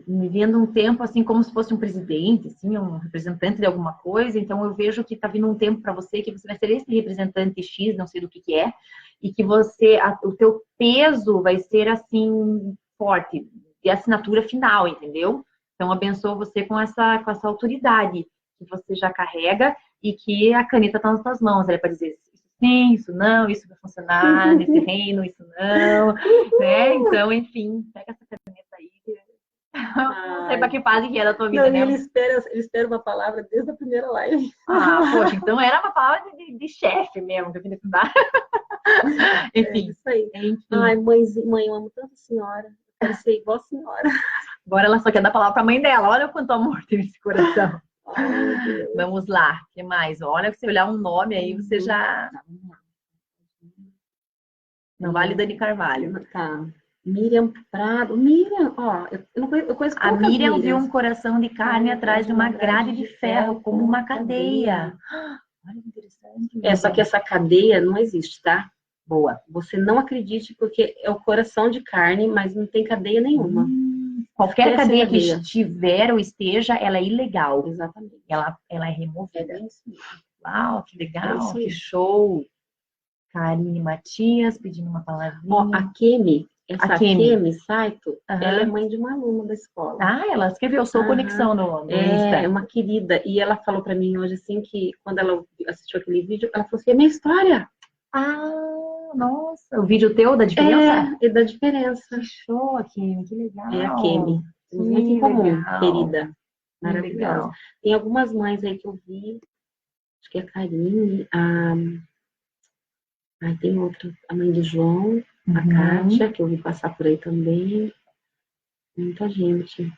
me vendo um tempo assim como se fosse um presidente, assim, um representante de alguma coisa. Então eu vejo que está vindo um tempo para você que você vai ser esse representante X, não sei do que é, e que o teu peso vai ser assim forte. E a assinatura final, entendeu? Então, abençoa você com essa autoridade que você já carrega e que a caneta está nas suas mãos. Ela é para dizer isso sim, isso não, isso vai funcionar nesse reino, isso não. Né? Então, enfim, pega essa caneta aí. Não sei para que fase que é da tua vida, né? Ele espera uma palavra desde a primeira live. Poxa, então era uma palavra de chefe mesmo que eu queria dar. Enfim. Isso aí. Enfim. Ai, mãe, eu amo tanto a senhora. Quero ser igual a senhora. Agora ela só quer dar palavra para a mãe dela. Olha quanto amor tem nesse coração. Vamos lá. O que mais? Olha, se você olhar um nome aí, você já... Não vale Dani Carvalho. Tá. Miriam Prado. Miriam, eu conheço a Miriam viu um coração de carne atrás de uma grade de ferro, como uma cadeia. Olha que interessante. Só que essa cadeia não existe, tá? Boa. Você não acredite, porque é o coração de carne, mas não tem cadeia nenhuma. Qualquer cadeia que estiver ou esteja, ela é ilegal. Exatamente. Ela é removida. Uau, que legal, que show. Karine Matias pedindo uma palavrinha. A Kemi, Kemi Saito, ela é mãe de uma aluna da escola. Ela escreveu, sou conexão no Insta. É uma querida. E ela falou pra mim hoje, assim, que quando ela assistiu aquele vídeo, ela falou assim, é minha história. nossa, o vídeo teu da diferença? É da diferença. Que show, Kim, que legal. É a Kemi. Temos Que muito em comum, legal. querida. Que Maravilhosa. legal. Tem algumas mães aí que eu vi, acho que é a Karine, tem outra, a mãe do João, a Kátia, que eu vi passar por aí também. Muita gente.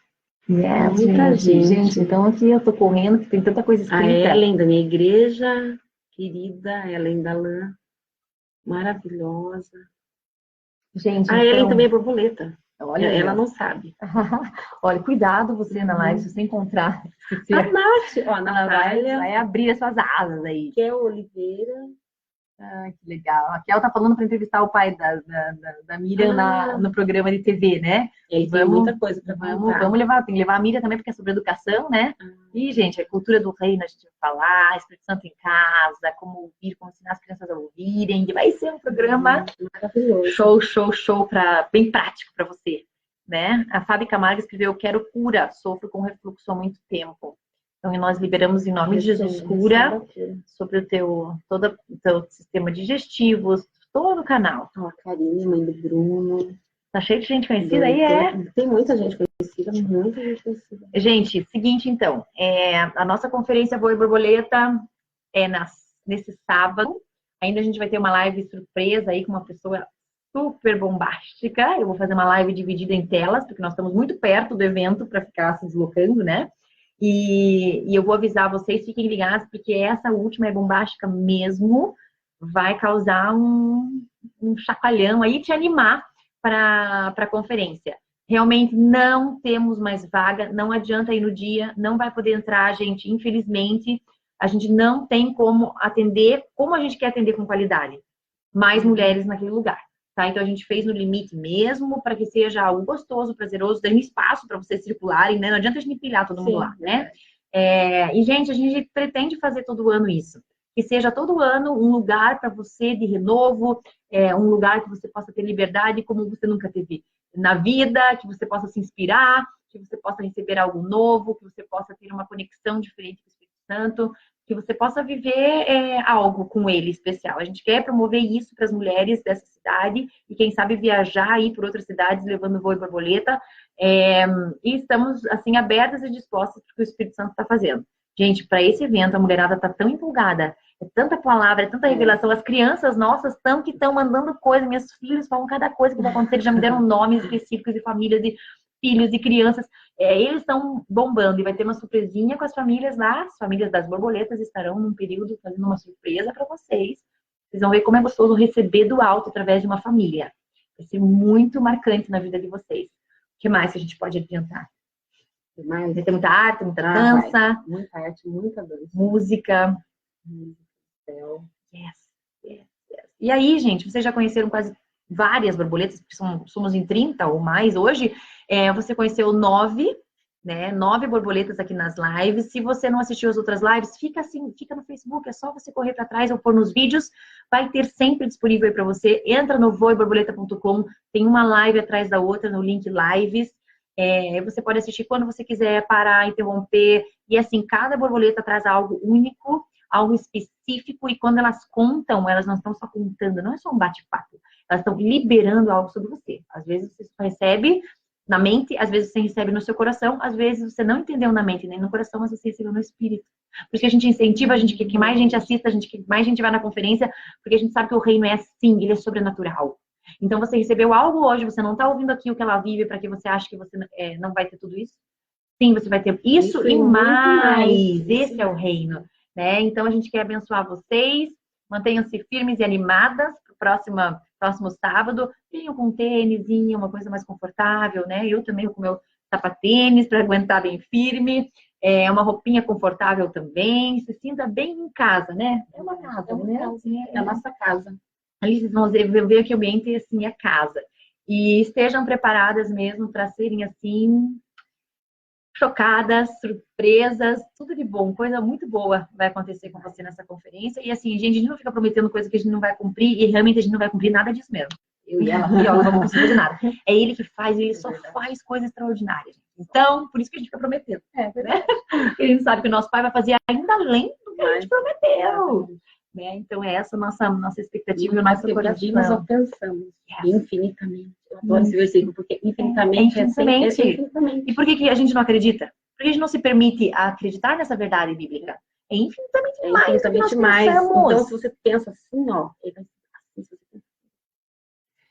Yes, Muita gente, então aqui eu tô correndo, que tem tanta coisa A escrita. Ellen da minha igreja, querida, Ellen da Lã, maravilhosa. Gente, A Ellen então, também é borboleta. olha aí, Ela ó. não sabe. Olha, cuidado você na live, se você encontrar. Se A você... Nath, ó, a Ela Natália, vai abrir as suas asas aí. Kel Oliveira. Ah, que legal. A Kel tá falando para entrevistar o pai da Miriam no programa de TV, né? E aí tem muita coisa para vamos levar, tem que levar a Miriam também, porque é sobre educação, né? E, gente, a cultura do reino, a gente vai falar, Espírito Santo em casa, como ouvir, como ensinar as crianças a ouvirem. Vai ser um programa maravilhoso. Show, bem prático para você, né? A Fábio Camargo escreveu: quero cura, sofro com refluxo há muito tempo. Então, nós liberamos em nome de Jesus cura sobre todo o teu sistema digestivo, todo o canal. Ó, a Karine, mãe do Bruno. Tá cheio de gente conhecida aí, Tem muita gente conhecida, muita gente conhecida. Gente, seguinte então, a nossa conferência Voe Borboleta é nesse sábado. Ainda a gente vai ter uma live surpresa aí com uma pessoa super bombástica. Eu vou fazer uma live dividida em telas, porque nós estamos muito perto do evento para ficar se deslocando, né? E eu vou avisar vocês, fiquem ligados, porque essa última é bombástica mesmo, vai causar um chacoalhão aí, te animar para a conferência. Realmente não temos mais vaga, não adianta ir no dia, não vai poder entrar, gente, infelizmente, a gente não tem como atender, como a gente quer atender com qualidade, mais mulheres naquele lugar. Tá? Então, a gente fez no limite mesmo, para que seja algo gostoso, prazeroso, dando espaço para vocês circularem, né? Não adianta a gente empilhar todo mundo lá, né? E, gente, a gente pretende fazer todo ano isso. Que seja todo ano um lugar para você de renovo, um lugar que você possa ter liberdade como você nunca teve na vida, que você possa se inspirar, que você possa receber algo novo, que você possa ter uma conexão diferente com o Espírito Santo, que você possa viver algo com ele especial. A gente quer promover isso para as mulheres dessa cidade e quem sabe viajar aí por outras cidades levando Voe Borboleta. E estamos assim abertas e dispostas para o que o Espírito Santo está fazendo. Gente, para esse evento a mulherada está tão empolgada, é tanta palavra, é tanta revelação. As crianças nossas estão mandando coisa, meus filhos falam cada coisa que vai acontecer, eles já me deram nomes específicos de famílias de filhos e crianças, eles estão bombando e vai ter uma surpresinha com as famílias lá. As famílias das borboletas estarão num período fazendo uma surpresa para vocês. Vocês vão ver como é gostoso receber do alto através de uma família. Vai ser muito marcante na vida de vocês. O que mais a gente pode adiantar? Vai ter muita arte, muita dança. Muita arte, muita dança. Música. Yes. E aí, gente, vocês já conheceram quase várias borboletas, porque somos em 30 ou mais hoje. Você conheceu 9, né? 9 borboletas aqui nas lives. Se você não assistiu as outras lives, fica no Facebook, é só você correr para trás ou pôr nos vídeos. Vai ter sempre disponível aí para você. Entra no voeborboleta.com, tem uma live atrás da outra no link lives. Você pode assistir quando você quiser, parar, interromper. E assim, cada borboleta traz algo único, algo específico, e quando elas contam, elas não estão só contando, não é só um bate-papo, elas estão liberando algo sobre você. Às vezes você recebe na mente, às vezes você recebe no seu coração, às vezes você não entendeu na mente nem no coração, mas você recebeu no espírito. Por isso que a gente incentiva, a gente quer que mais gente assista, que mais gente vá na conferência, porque a gente sabe que o reino é assim, ele é sobrenatural. Então você recebeu algo hoje, você não está ouvindo aqui o que ela vive para que você ache que você não vai ter tudo isso? Sim, você vai ter isso e mais. Esse é o reino. Né? Então, a gente quer abençoar vocês. Mantenham-se firmes e animadas para o próximo sábado. Venham com um tênisinho, uma coisa mais confortável, né? Eu também com meu sapatênis para aguentar bem firme. Uma roupinha confortável também. Se sinta bem em casa, né? É uma casa, né? É a nossa casa. Ali vocês vão ver que o ambiente assim é casa. E estejam preparadas mesmo para serem assim chocadas, surpresas, tudo de bom, coisa muito boa vai acontecer com você nessa conferência. E assim, gente, a gente não fica prometendo coisa que a gente não vai cumprir, e realmente a gente não vai cumprir nada disso mesmo. Eu e ela aqui, ó, não vamos conseguir fazer nada. É ele que faz, ele só faz coisas extraordinárias. Então, por isso que a gente fica prometendo. Né? A gente sabe que o nosso pai vai fazer ainda além do que a gente prometeu. né? Então é essa nossa expectativa e o nosso pedimos coração. ou pensamos infinitamente. Eu Hum. adoro esse versículo, porque infinitamente Infinitamente. infinitamente. E por que a gente não acredita? Porque a gente não se permite acreditar nessa verdade bíblica. É infinitamente É mais do que infinitamente nós mais. pensamos. Então, se você pensa assim, ó, ele vai ser assim, se você pensa assim.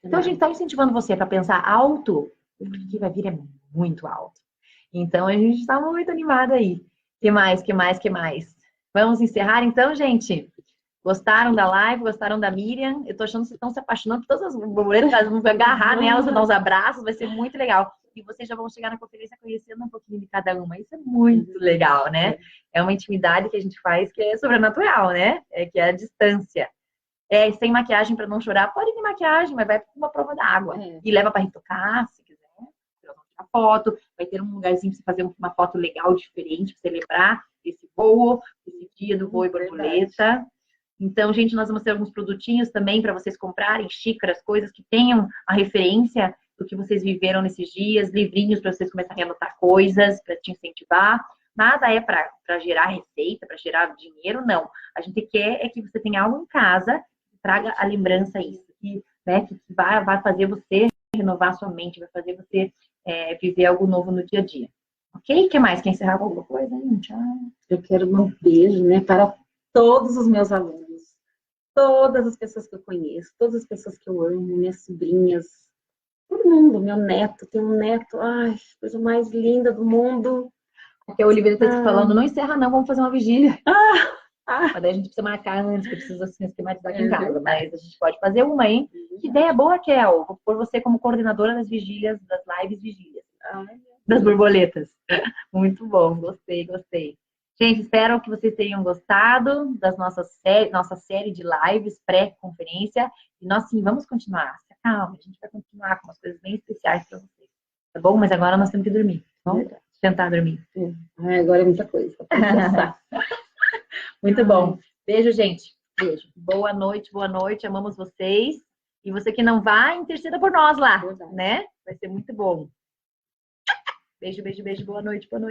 Então a gente está incentivando você para pensar alto, porque o que vai vir é muito alto. Então a gente está muito animada aí. Que mais? Vamos encerrar então, gente? Gostaram da live? Gostaram da Miriam? Eu tô achando que vocês estão se apaixonando por todas as borboletas, vão agarrar nelas, vão dar uns abraços, vai ser muito legal. E vocês já vão chegar na conferência conhecendo um pouquinho de cada uma. Isso é muito legal, né? É uma intimidade que a gente faz que é sobrenatural, né? Que é a distância. Sem maquiagem para não chorar, pode ter maquiagem, mas vai para uma prova d'água. E leva para retocar, se quiser. A foto, vai ter um lugarzinho para você fazer uma foto legal, diferente, para celebrar esse voo, esse dia do voo e borboleta. Então, gente, nós vamos ter alguns produtinhos também para vocês comprarem, xícaras, coisas que tenham a referência do que vocês viveram nesses dias, livrinhos para vocês começarem a anotar coisas, para te incentivar. Nada é para gerar receita, para gerar dinheiro, não. A gente quer é que você tenha algo em casa que traga a lembrança isso, que vai fazer você renovar sua mente, vai fazer você viver algo novo no dia a dia. Ok? O que mais? Quer encerrar com alguma coisa? Tchau. Eu quero um beijo, né, para todos os meus alunos, todas as pessoas que eu conheço, todas as pessoas que eu amo, minhas sobrinhas, todo mundo, meu neto, tem um neto, ai, coisa mais linda do mundo. Porque a Olivia está te falando, não encerra não, vamos fazer uma vigília. Mas daí a gente precisa marcar antes, que precisa se esquematizar aqui em casa. Mas a gente pode fazer uma, hein? Que ideia boa, Kel. Vou pôr você como coordenadora das vigílias, das lives vigílias. Das borboletas. Muito bom, gostei. Gente, espero que vocês tenham gostado das nossa série de lives pré-conferência. E nós sim, vamos continuar. Calma, a gente vai continuar com umas coisas bem especiais para vocês. Tá bom? Mas agora nós temos que dormir. Vamos tentar dormir. Agora é muita coisa. Muito bom. Beijo, gente. Beijo. Boa noite. Amamos vocês. E você que não vai, interceda por nós lá, né? Vai ser muito bom. Beijo. Boa noite.